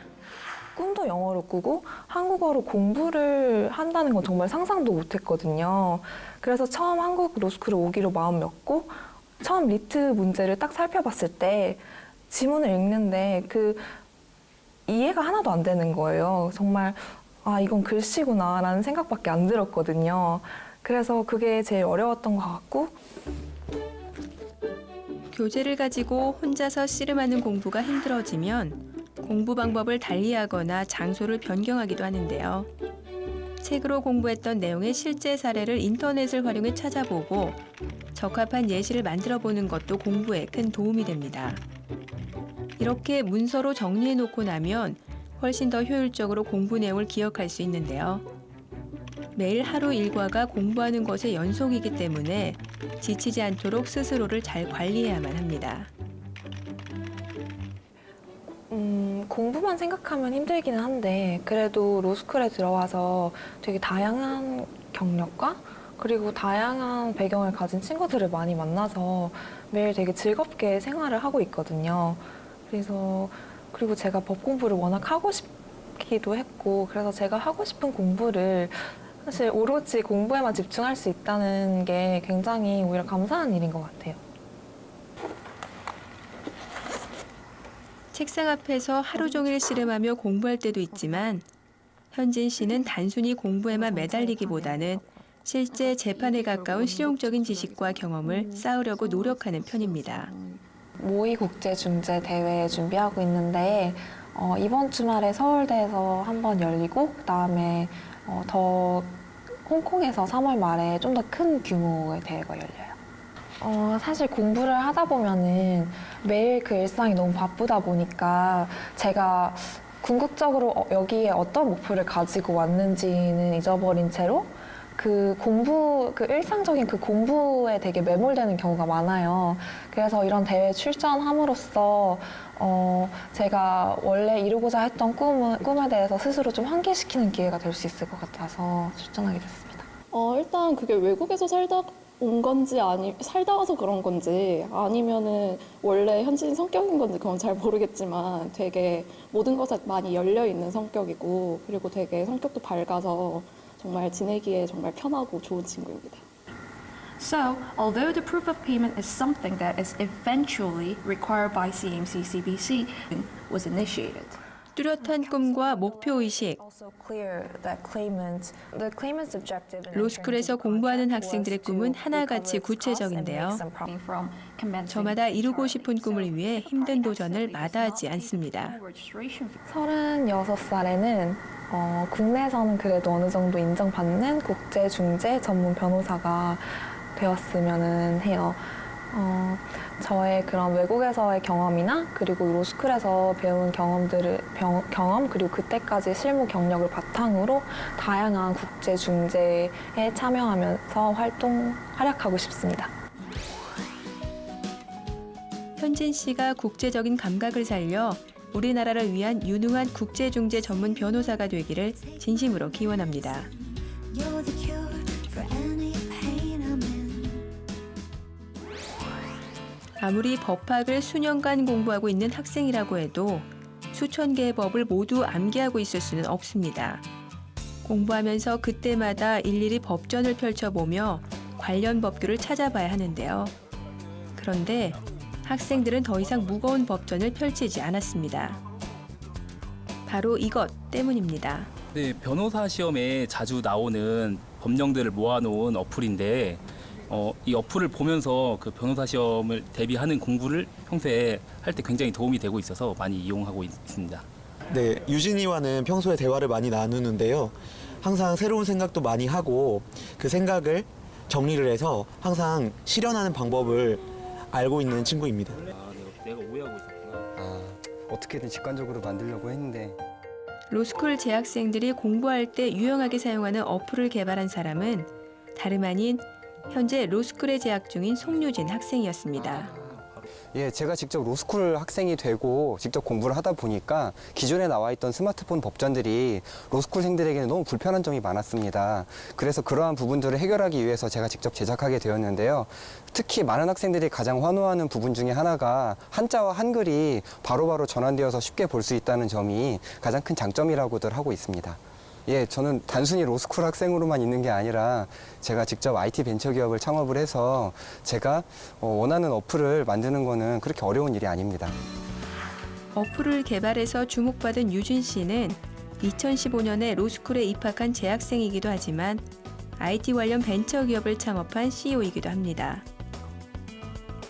꿈도 영어로 꾸고 한국어로 공부를 한다는 건 정말 상상도 못했거든요. 그래서 처음 한국 로스쿨에 오기로 마음 먹고 처음 리트 문제를 딱 살펴봤을 때 지문을 읽는데 그 이해가 하나도 안 되는 거예요. 정말 아 이건 글씨구나라는 생각밖에 안 들었거든요. 그래서 그게 제일 어려웠던 것 같고 교재를 가지고 혼자서 씨름하는 공부가 힘들어지면 공부 방법을 달리하거나 장소를 변경하기도 하는데요. 책으로 공부했던 내용의 실제 사례를 인터넷을 활용해 찾아보고 적합한 예시를 만들어 보는 것도 공부에 큰 도움이 됩니다. 이렇게 문서로 정리해 놓고 나면 훨씬 더 효율적으로 공부 내용을 기억할 수 있는데요. 매일 하루 일과가 공부하는 것의 연속이기 때문에 지치지 않도록 스스로를 잘 관리해야만 합니다. 공부만 생각하면 힘들기는 한데 그래도 로스쿨에 들어와서 되게 다양한 경력과 그리고 다양한 배경을 가진 친구들을 많이 만나서 매일 되게 즐겁게 생활을 하고 있거든요. 그리고 제가 법 공부를 워낙 하고 싶기도 했고 그래서 제가 하고 싶은 공부를 사실 오로지 공부에만 집중할 수 있다는 게 굉장히 오히려 감사한 일인 것 같아요. 책상 앞에서 하루 종일 씨름하며 공부할 때도 있지만 현진 씨는 단순히 공부에만 매달리기보다는 실제 재판에 가까운 실용적인 지식과 경험을 쌓으려고 노력하는 편입니다. 모의 국제 중재 대회 준비하고 있는데 이번 주말에 서울대에서 한번 열리고 그다음에 더 홍콩에서 3월 말에 좀 더 큰 규모의 대회가 열려요. 사실 공부를 하다 보면은 매일 그 일상이 너무 바쁘다 보니까 제가 궁극적으로 여기에 어떤 목표를 가지고 왔는지는 잊어버린 채로 그 일상적인 그 공부에 되게 매몰되는 경우가 많아요. 그래서 이런 대회에 출전함으로써 제가 원래 이루고자 했던 꿈에 대해서 스스로 좀 환기시키는 기회가 될 수 있을 것 같아서 출전하게 됐습니다. 일단 그게 외국에서 살다 온 건지 살다 와서 그런 건지 아니면은 원래 현진 성격인 건지 그건 잘 모르겠지만 되게 모든 것에 많이 열려 있는 성격이고 그리고 되게 성격도 밝아서 정말 지내기에 정말 편하고 좋은 친구입니다. So, although the proof of payment is something that is eventually required by CMC-CBC, was initiated. 뚜렷한 꿈과 목표의식, 로스쿨에서 공부하는 학생들의 꿈은 하나같이 구체적인데요. 저마다 이루고 싶은 꿈을 위해 힘든 도전을 마다하지 않습니다. 36살에는 국내에서는 그래도 어느 정도 인정받는 국제중재 전문 변호사가 되었으면 해요. 저의 그런 외국에서의 경험이나 그리고 로스쿨에서 배운 경험 그리고 그때까지 실무 경력을 바탕으로 다양한 국제 중재에 참여하면서 활약하고 싶습니다. 현진 씨가 국제적인 감각을 살려 우리나라를 위한 유능한 국제 중재 전문 변호사가 되기를 진심으로 기원합니다. 아무리 법학을 수년간 공부하고 있는 학생이라고 해도 수천 개의 법을 모두 암기하고 있을 수는 없습니다. 공부하면서 그때마다 일일이 법전을 펼쳐보며 관련 법규를 찾아봐야 하는데요. 그런데 학생들은 더 이상 무거운 법전을 펼치지 않았습니다. 바로 이것 때문입니다. 네, 변호사 시험에 자주 나오는 법령들을 모아놓은 어플인데 이 어플을 보면서 그 변호사 시험을 대비하는 공부를 평소에 할 때 굉장히 도움이 되고 있어서 많이 이용하고 있습니다. 네, 유진이와는 평소에 대화를 많이 나누는데요. 항상 새로운 생각도 많이 하고 그 생각을 정리를 해서 항상 실현하는 방법을 알고 있는 친구입니다. 내가 오해하고 있었구나. 어떻게든 직관적으로 만들려고 했는데 로스쿨 재학생들이 공부할 때 유용하게 사용하는 어플을 개발한 사람은 다름 아닌 현재 로스쿨에 재학 중인 송유진 학생이었습니다. 예, 제가 직접 로스쿨 학생이 되고 직접 공부를 하다 보니까 기존에 나와 있던 스마트폰 법전들이 로스쿨생들에게는 너무 불편한 점이 많았습니다. 그래서 그러한 부분들을 해결하기 위해서 제가 직접 제작하게 되었는데요. 특히 많은 학생들이 가장 환호하는 부분 중에 하나가 한자와 한글이 바로바로 전환되어서 쉽게 볼 수 있다는 점이 가장 큰 장점이라고들 하고 있습니다. 예, 저는 단순히 로스쿨 학생으로만 있는 게 아니라 제가 직접 IT 벤처기업을 창업을 해서 제가 원하는 어플을 만드는 거는 그렇게 어려운 일이 아닙니다. 어플을 개발해서 주목받은 유진 씨는 2015년에 로스쿨에 입학한 재학생이기도 하지만 IT 관련 벤처기업을 창업한 CEO이기도 합니다.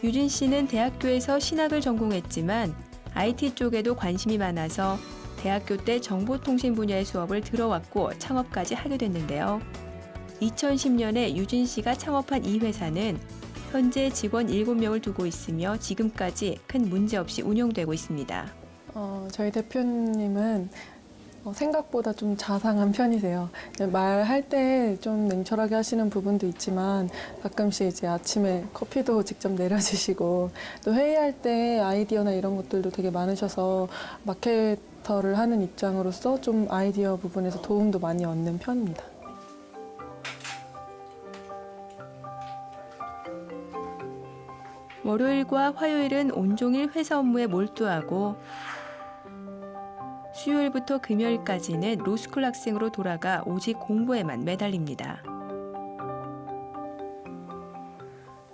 유진 씨는 대학교에서 신학을 전공했지만 IT 쪽에도 관심이 많아서 대학교 때 정보통신 분야의 수업을 들어왔고 창업까지 하게 됐는데요. 2010년에 유진 씨가 창업한 이 회사는 현재 직원 7명을 두고 있으며 지금까지 큰 문제 없이 운영되고 있습니다. 저희 대표님은 생각보다 좀 자상한 편이세요. 말할 때 좀 냉철하게 하시는 부분도 있지만 가끔씩 이제 아침에 커피도 직접 내려주시고 또 회의할 때 아이디어나 이런 것들도 되게 많으셔서 마케터를 하는 입장으로서 좀 아이디어 부분에서 도움도 많이 얻는 편입니다. 월요일과 화요일은 온종일 회사 업무에 몰두하고 수요일부터 금요일까지는 로스쿨 학생으로 돌아가 오직 공부에만 매달립니다.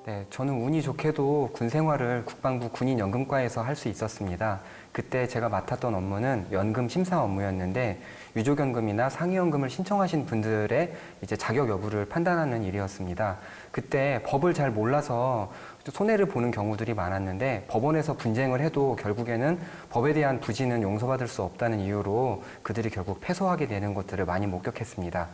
네, 저는 운이 좋게도 군 생활을 국방부 군인연금과에서 할 수 있었습니다. 그때 제가 맡았던 업무는 연금 심사 업무였는데 유족연금이나 상위연금을 신청하신 분들의 이제 자격 여부를 판단하는 일이었습니다. 그때 법을 잘 몰라서 손해를 보는 경우들이 많았는데 법원에서 분쟁을 해도 결국에는 법에 대한 부진은 용서받을 수 없다는 이유로 그들이 결국 패소하게 되는 것들을 많이 목격했습니다.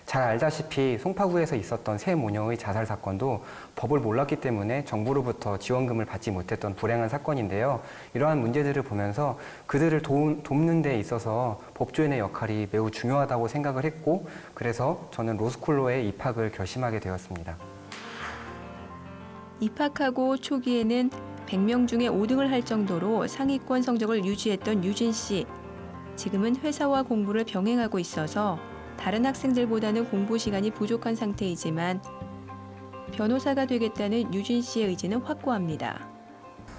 잘 알다시피 송파구에서 있었던 세 모녀의 자살 사건도 법을 몰랐기 때문에 정부로부터 지원금을 받지 못했던 불행한 사건인데요. 이러한 문제들을 보면서 그들을 돕는 데 있어서 법조인의 역할이 매우 중요하다고 생각을 했고 그래서 저는 로스쿨로에 입학을 결심하게 되었습니다. 입학하고 초기에는 100명 중에 5등을 할 정도로 상위권 성적을 유지했던 유진 씨. 지금은 회사와 공부를 병행하고 있어서 다른 학생들보다는 공부 시간이 부족한 상태이지만 변호사가 되겠다는 유진 씨의 의지는 확고합니다.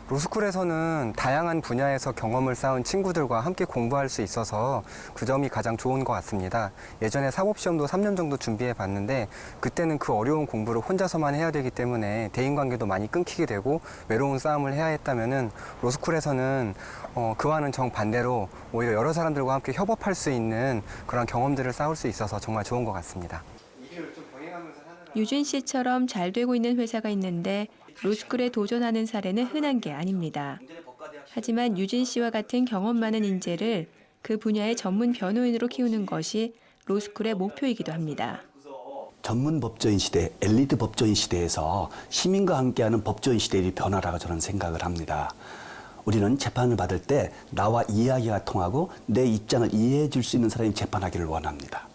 로스쿨에서는 다양한 분야에서 경험을 쌓은 친구들과 함께 공부할 수 있어서 그 점이 가장 좋은 것 같습니다. 예전에 사법시험도 3년 정도 준비해 봤는데 그때는 그 어려운 공부를 혼자서만 해야 되기 때문에 대인관계도 많이 끊기게 되고 외로운 싸움을 해야 했다면은 로스쿨에서는 그와는 정반대로 오히려 여러 사람들과 함께 협업할 수 있는 그런 경험들을 쌓을 수 있어서 정말 좋은 것 같습니다. 유진 씨처럼 잘 되고 있는 회사가 있는데 로스쿨에 도전하는 사례는 흔한 게 아닙니다. 하지만 유진 씨와 같은 경험 많은 인재를 그 분야의 전문 변호인으로 키우는 것이 로스쿨의 목표이기도 합니다. 전문 법조인 시대, 엘리트 법조인 시대에서 시민과 함께하는 법조인 시대의 변화라고 저는 생각을 합니다. 우리는 재판을 받을 때 나와 이야기가 통하고 내 입장을 이해해 줄 수 있는 사람이 재판하기를 원합니다.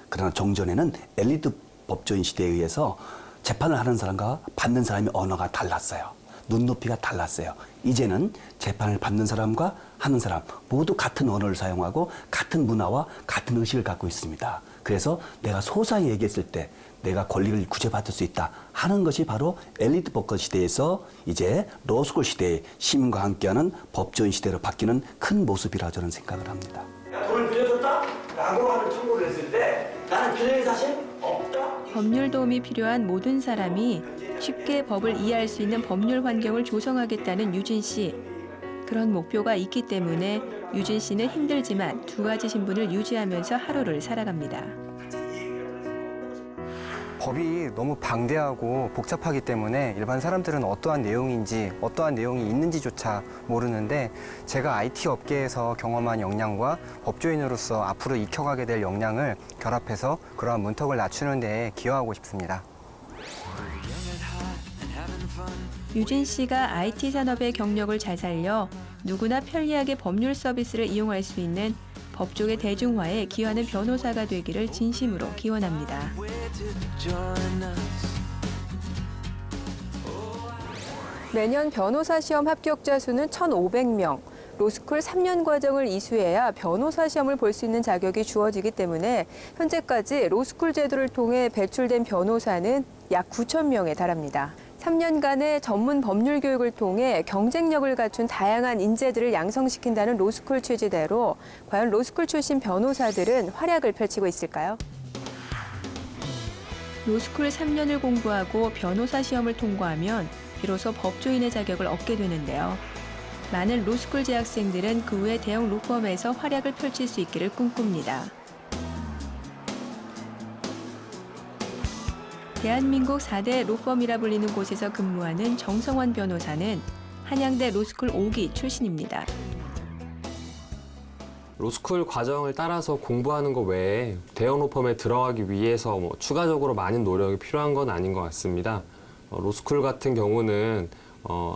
그러나 종전에는 엘리트 법조인 시대에 의해서 재판을 하는 사람과 받는 사람의 언어가 달랐어요. 눈높이가 달랐어요. 이제는 재판을 받는 사람과 하는 사람 모두 같은 언어를 사용하고 같은 문화와 같은 의식을 갖고 있습니다. 그래서 내가 소상히 얘기했을 때 내가 권리를 구제받을 수 있다 하는 것이 바로 엘리트 법권 시대에서 이제 로스쿨 시대의 시민과 함께하는 법조인 시대로 바뀌는 큰 모습이라고 저는 생각을 합니다. 돈을 빌려줬다? 라고 하는 청구를 했을 때 나는 빌릴 사실 없다? 법률 도움이 필요한 모든 사람이 쉽게 법을 이해할 수 있는 법률 환경을 조성하겠다는 유진 씨. 그런 목표가 있기 때문에 유진 씨는 힘들지만 두 가지 신분을 유지하면서 하루를 살아갑니다. 법이 너무 방대하고 복잡하기 때문에 일반 사람들은 어떠한 내용인지 어떠한 내용이 있는지조차 모르는데 제가 IT 업계에서 경험한 역량과 법조인으로서 앞으로 익혀가게 될 역량을 결합해서 그러한 문턱을 낮추는 데 기여하고 싶습니다. 유진 씨가 IT 산업의 경력을 잘 살려 누구나 편리하게 법률 서비스를 이용할 수 있는 법조계 대중화에 기여하는 변호사가 되기를 진심으로 기원합니다. 매년 변호사 시험 합격자 수는 1,500명. 로스쿨 3년 과정을 이수해야 변호사 시험을 볼 수 있는 자격이 주어지기 때문에 현재까지 로스쿨 제도를 통해 배출된 변호사는 약 9,000명에 달합니다. 3년간의 전문 법률 교육을 통해 경쟁력을 갖춘 다양한 인재들을 양성시킨다는 로스쿨 취지대로 과연 로스쿨 출신 변호사들은 활약을 펼치고 있을까요? 로스쿨 3년을 공부하고 변호사 시험을 통과하면 비로소 법조인의 자격을 얻게 되는데요. 많은 로스쿨 재학생들은 그 후에 대형 로펌에서 활약을 펼칠 수 있기를 꿈꿉니다. 대한민국 4대 로펌이라 불리는 곳에서 근무하는 정성원 변호사는 한양대 로스쿨 5기 출신입니다. 로스쿨 과정을 따라서 공부하는 것 외에 대형 로펌에 들어가기 위해서 추가적으로 많은 노력이 필요한 건 아닌 것 같습니다. 로스쿨 같은 경우는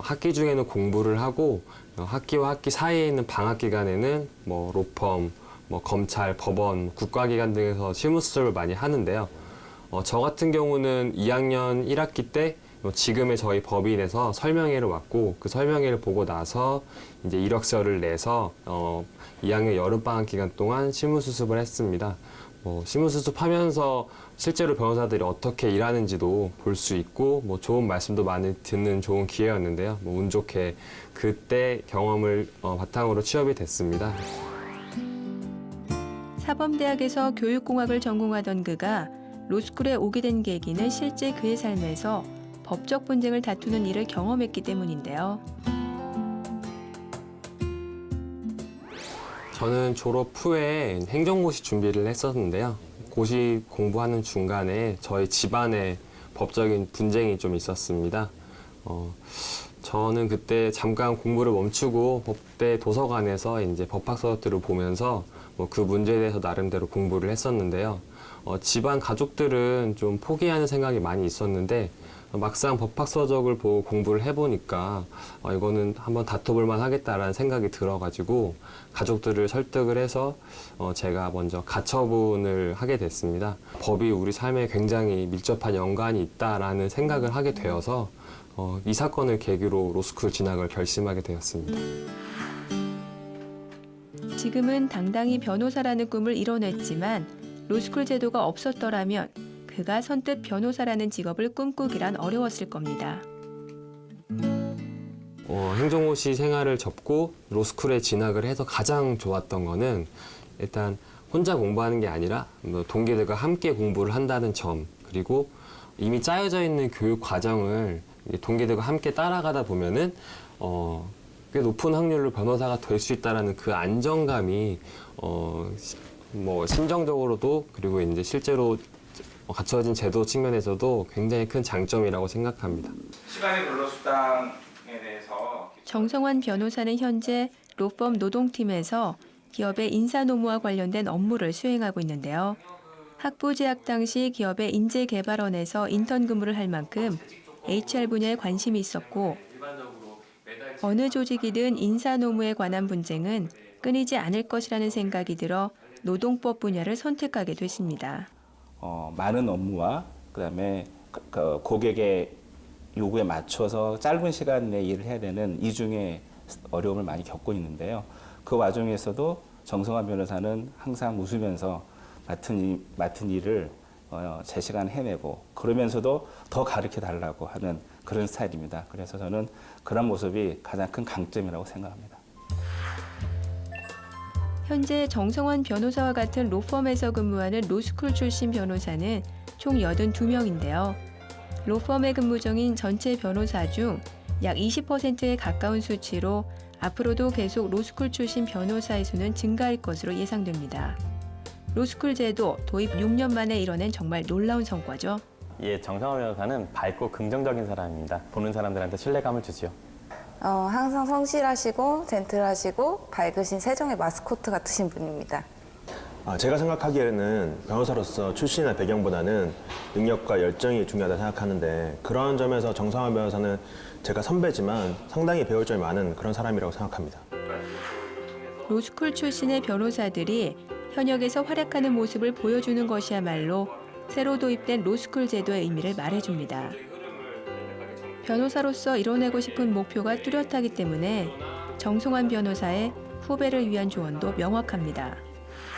학기 중에는 공부를 하고 학기와 학기 사이에 있는 방학 기간에는 로펌, 검찰, 법원, 국가기관 등에서 실무 수업을 많이 하는데요. 저 같은 경우는 2학년 1학기 때 지금의 저희 법인에서 설명회를 왔고 그 설명회를 보고 나서 이제 이력서를 내서 2학년 여름방학 기간 동안 실무수습을 했습니다. 실무수습하면서 실제로 변호사들이 어떻게 일하는지도 볼 수 있고 좋은 말씀도 많이 듣는 좋은 기회였는데요. 운 좋게 그때 경험을 바탕으로 취업이 됐습니다. 사범대학에서 교육공학을 전공하던 그가 로스쿨에 오게 된 계기는 실제 그의 삶에서 법적 분쟁을 다투는 일을 경험했기 때문인데요. 저는 졸업 후에 행정고시 준비를 했었는데요. 고시 공부하는 중간에 저희 집안에 법적인 분쟁이 좀 있었습니다. 저는 그때 잠깐 공부를 멈추고 법대 도서관에서 이제 법학서적들을 보면서 그 문제에 대해서 나름대로 공부를 했었는데요. 집안 가족들은 좀 포기하는 생각이 많이 있었는데 막상 법학서적을 보고 공부를 해보니까 이거는 한번 다퉈볼만 하겠다라는 생각이 들어가지고 가족들을 설득을 해서 제가 먼저 가처분을 하게 됐습니다. 법이 우리 삶에 굉장히 밀접한 연관이 있다라는 생각을 하게 되어서 이 사건을 계기로 로스쿨 진학을 결심하게 되었습니다. 지금은 당당히 변호사라는 꿈을 이뤄냈지만 로스쿨 제도가 없었더라면 그가 선뜻 변호사라는 직업을 꿈꾸기란 어려웠을 겁니다. 행정고시 생활을 접고 로스쿨에 진학을 해서 가장 좋았던 거는 일단 혼자 공부하는 게 아니라 동기들과 함께 공부를 한다는 점, 그리고 이미 짜여져 있는 교육 과정을 동기들과 함께 따라가다 보면은 꽤 높은 확률로 변호사가 될 수 있다라는 그 안정감이 심정적으로도 그리고 이제 실제로 갖춰진 제도 측면에서도 굉장히 큰 장점이라고 생각합니다. 시간의 근로수당에 대해서 정성환 변호사는 현재 로펌 노동팀에서 기업의 인사노무와 관련된 업무를 수행하고 있는데요. 학부 재학 당시 기업의 인재개발원에서 인턴 근무를 할 만큼 HR 분야에 관심이 있었고 어느 조직이든 인사노무에 관한 분쟁은 끊이지 않을 것이라는 생각이 들어 노동법 분야를 선택하게 됐습니다. 많은 업무와 그다음에 고객의 요구에 맞춰서 짧은 시간 내에 일을 해야 되는 이중의 어려움을 많이 겪고 있는데요. 그 와중에서도 정성환 변호사는 항상 웃으면서 맡은 일을 제 시간에 해내고 그러면서도 더 가르쳐 달라고 하는 그런 스타일입니다. 그래서 저는 그런 모습이 가장 큰 강점이라고 생각합니다. 현재 정성환 변호사와 같은 로펌에서 근무하는 로스쿨 출신 변호사는 총 82명인데요. 로펌에 근무 중인 전체 변호사 중 약 20%에 가까운 수치로 앞으로도 계속 로스쿨 출신 변호사의 수는 증가할 것으로 예상됩니다. 로스쿨 제도 도입 6년 만에 이뤄낸 정말 놀라운 성과죠. 정성환 변호사는 밝고 긍정적인 사람입니다. 보는 사람들한테 신뢰감을 주지요. 항상 성실하시고 젠틀하시고 밝으신 세종의 마스코트 같으신 분입니다. 제가 생각하기에는 변호사로서 출신이나 배경보다는 능력과 열정이 중요하다고 생각하는데 그런 점에서 정성환 변호사는 제가 선배지만 상당히 배울 점이 많은 그런 사람이라고 생각합니다. 로스쿨 출신의 변호사들이 현역에서 활약하는 모습을 보여주는 것이야말로 새로 도입된 로스쿨 제도의 의미를 말해줍니다. 변호사로서 이뤄내고 싶은 목표가 뚜렷하기 때문에 정성환 변호사의 후배를 위한 조언도 명확합니다.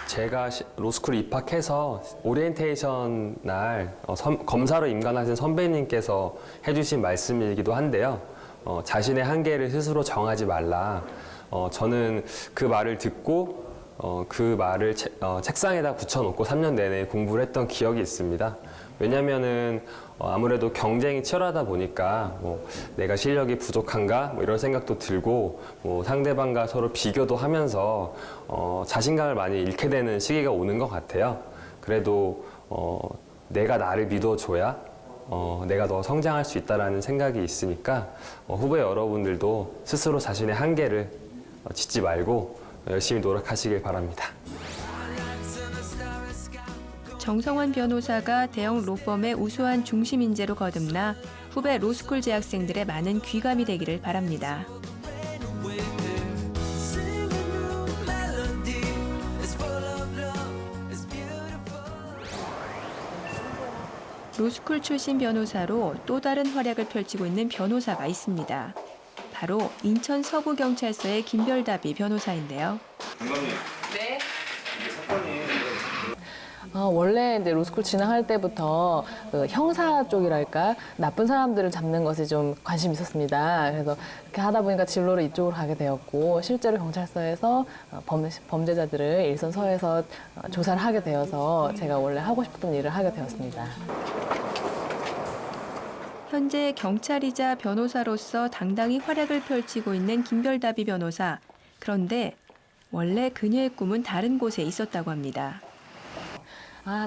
제가 로스쿨 입학해서 오리엔테이션 날 검사로 임관하신 선배님께서 해주신 말씀이기도 한데요. 자신의 한계를 스스로 정하지 말라. 저는 그 말을 듣고 그 말을 책상에다 붙여놓고 3년 내내 공부를 했던 기억이 있습니다. 왜냐면은 아무래도 경쟁이 치열하다 보니까 내가 실력이 부족한가 이런 생각도 들고 상대방과 서로 비교도 하면서 자신감을 많이 잃게 되는 시기가 오는 것 같아요. 그래도 내가 나를 믿어줘야 내가 더 성장할 수 있다는 생각이 있으니까 후배 여러분들도 스스로 자신의 한계를 짓지 말고 열심히 노력하시길 바랍니다. 정성환 변호사가 대형 로펌의 우수한 중심 인재로 거듭나 후배 로스쿨 재학생들의 많은 귀감이 되기를 바랍니다. 로스쿨 출신 변호사로 또 다른 활약을 펼치고 있는 변호사가 있습니다. 바로 인천 서부경찰서의 김별다비 변호사인데요. 네. 원래 이제 로스쿨 진학할 때부터 그 형사 쪽이랄까 나쁜 사람들을 잡는 것에 좀 관심이 있었습니다. 그래서 그렇게 하다 보니까 진로를 이쪽으로 가게 되었고 실제로 경찰서에서 범죄자들을 일선 서에서 조사를 하게 되어서 제가 원래 하고 싶었던 일을 하게 되었습니다. 현재 경찰이자 변호사로서 당당히 활약을 펼치고 있는 김별다비 변호사. 그런데 원래 그녀의 꿈은 다른 곳에 있었다고 합니다.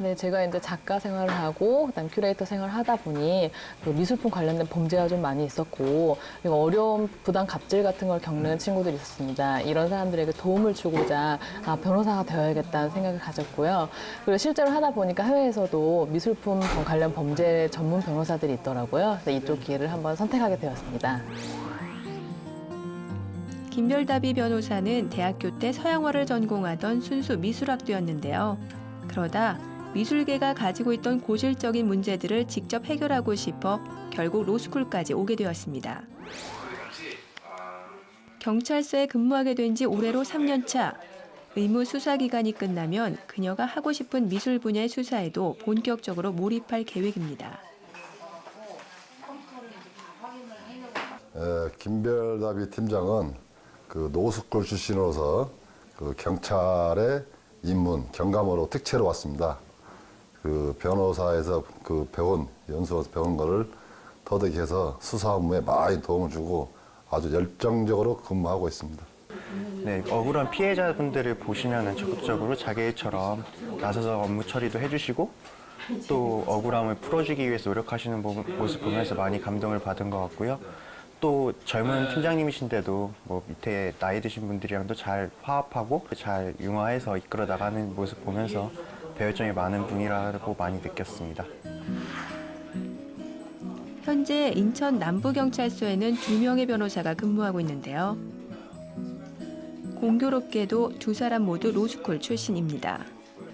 네. 제가 이제 작가 생활을 하고 그다음 큐레이터 생활을 하다 보니 그 미술품 관련된 범죄가 좀 많이 있었고 그리고 어려움, 부당, 갑질 같은 걸 겪는 친구들이 있었습니다. 이런 사람들에게 도움을 주고자 변호사가 되어야겠다는 생각을 가졌고요. 그리고 실제로 하다 보니까 해외에서도 미술품 관련 범죄 전문 변호사들이 있더라고요. 그래서 이쪽 길을 한번 선택하게 되었습니다. 김별다비 변호사는 대학교 때 서양화를 전공하던 순수 미술학도였는데요. 그러다 미술계가 가지고 있던 고질적인 문제들을 직접 해결하고 싶어 결국 로스쿨까지 오게 되었습니다. 경찰서에 근무하게 된 지 올해로 3년 차. 의무 수사 기간이 끝나면 그녀가 하고 싶은 미술 분야의 수사에도 본격적으로 몰입할 계획입니다. 김별다비 팀장은 그 노스쿨 출신으로서 그 경찰의 입문, 경감으로 특채로 왔습니다. 그 변호사에서 그 연수원에서 배운 거를 터득해서 수사 업무에 많이 도움을 주고 아주 열정적으로 근무하고 있습니다. 네, 억울한 피해자분들을 보시면 적극적으로 자기 일처럼 나서서 업무 처리도 해주시고 또 억울함을 풀어주기 위해서 노력하시는 모습 보면서 많이 감동을 받은 것 같고요. 또 젊은 팀장님이신데도 밑에 나이 드신 분들이랑도 잘 화합하고 잘 융화해서 이끌어 나가는 모습 보면서 배울 점이 많은 분이라고 많이 느꼈습니다. 현재 인천 남부경찰서에는 2명의 변호사가 근무하고 있는데요. 공교롭게도 두 사람 모두 로스쿨 출신입니다.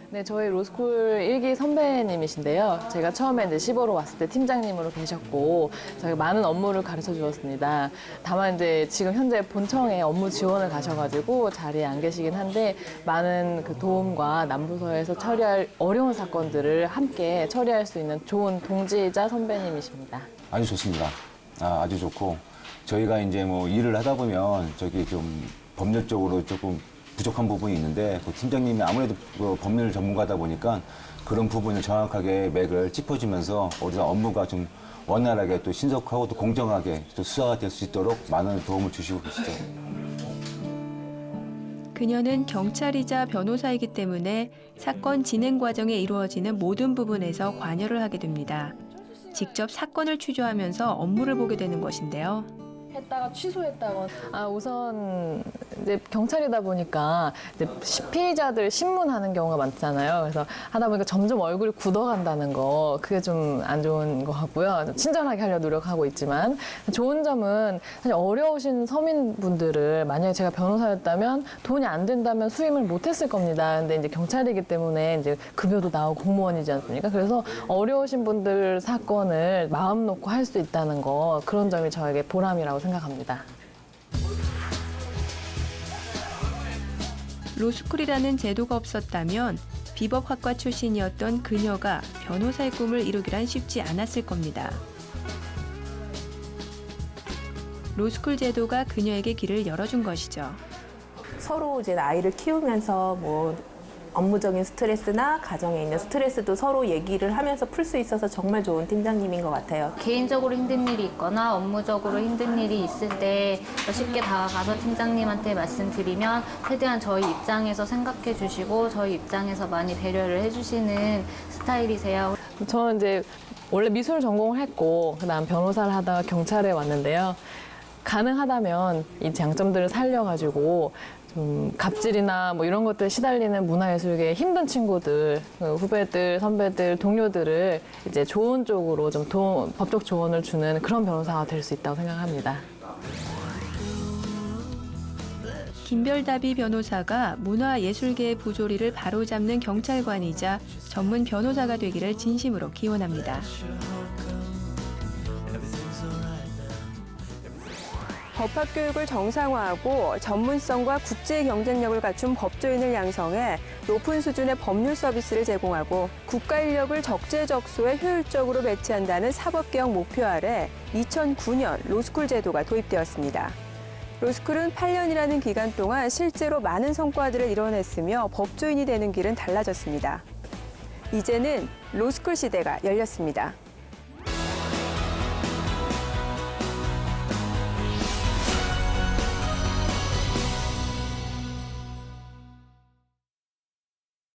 네, 저희 로스쿨 1기 선배님이신데요. 제가 처음에 이제 15로 왔을 때 팀장님으로 계셨고 저희가 많은 업무를 가르쳐 주었습니다. 다만 이제 지금 현재 본청에 업무 지원을 가셔가지고 자리에 안 계시긴 한데 많은 그 도움과 남부서에서 처리할 어려운 사건들을 함께 처리할 수 있는 좋은 동지이자 선배님이십니다. 아주 좋습니다. 아주 좋고 저희가 이제 일을 하다 보면 좀 법률적으로 조금 부족한 부분이 있는데 그 팀장님이 아무래도 그 법률 전문가다 보니까 그런 부분을 정확하게 맥을 짚어주면서 우리가 업무가 좀 원활하게 또 신속하고 또 공정하게 또 수사가 될 수 있도록 많은 도움을 주시고 계시죠. 그녀는 경찰이자 변호사이기 때문에 사건 진행 과정에 이루어지는 모든 부분에서 관여를 하게 됩니다. 직접 사건을 취조하면서 업무를 보게 되는 것인데요. 했다가 취소했다가 우선 이제 경찰이다 보니까 이제 피의자들 신문하는 경우가 많잖아요. 그래서 하다 보니까 점점 얼굴이 굳어간다는 거 그게 좀 안 좋은 것 같고요. 친절하게 하려 노력하고 있지만 좋은 점은 사실 어려우신 서민분들을 만약에 제가 변호사였다면 돈이 안 된다면 수임을 못했을 겁니다. 근데 이제 경찰이기 때문에 이제 급여도 나오고 공무원이지 않습니까? 그래서 어려우신 분들 사건을 마음 놓고 할 수 있다는 거 그런 점이 저에게 보람이라고 생각합니다. 로스쿨이라는 제도가 없었다면 비법학과 출신이었던 그녀가 변호사의 꿈을 이루기란 쉽지 않았을 겁니다. 로스쿨 제도가 그녀에게 길을 열어준 것이죠. 서로 이제 아이를 키우면서 뭐 업무적인 스트레스나 가정에 있는 스트레스도 서로 얘기를 하면서 풀 수 있어서 정말 좋은 팀장님인 것 같아요. 개인적으로 힘든 일이 있거나 업무적으로 힘든 일이 있을 때 쉽게 다가가서 팀장님한테 말씀드리면 최대한 저희 입장에서 생각해 주시고 저희 입장에서 많이 배려를 해주시는 스타일이세요. 저는 이제 원래 미술 전공을 했고 그다음 변호사를 하다가 경찰에 왔는데요. 가능하다면 이 장점들을 살려가지고 좀 갑질이나 뭐 이런 것들 시달리는 문화예술계의 힘든 친구들, 후배들, 선배들, 동료들을 이제 좋은 쪽으로 좀 법적 조언을 주는 그런 변호사가 될 수 있다고 생각합니다. 김별다비 변호사가 문화예술계의 부조리를 바로잡는 경찰관이자 전문 변호사가 되기를 진심으로 기원합니다. 법학 교육을 정상화하고 전문성과 국제 경쟁력을 갖춘 법조인을 양성해 높은 수준의 법률 서비스를 제공하고 국가 인력을 적재적소에 효율적으로 배치한다는 사법개혁 목표 아래 2009년 로스쿨 제도가 도입되었습니다. 로스쿨은 8년이라는 기간 동안 실제로 많은 성과들을 이뤄냈으며 법조인이 되는 길은 달라졌습니다. 이제는 로스쿨 시대가 열렸습니다.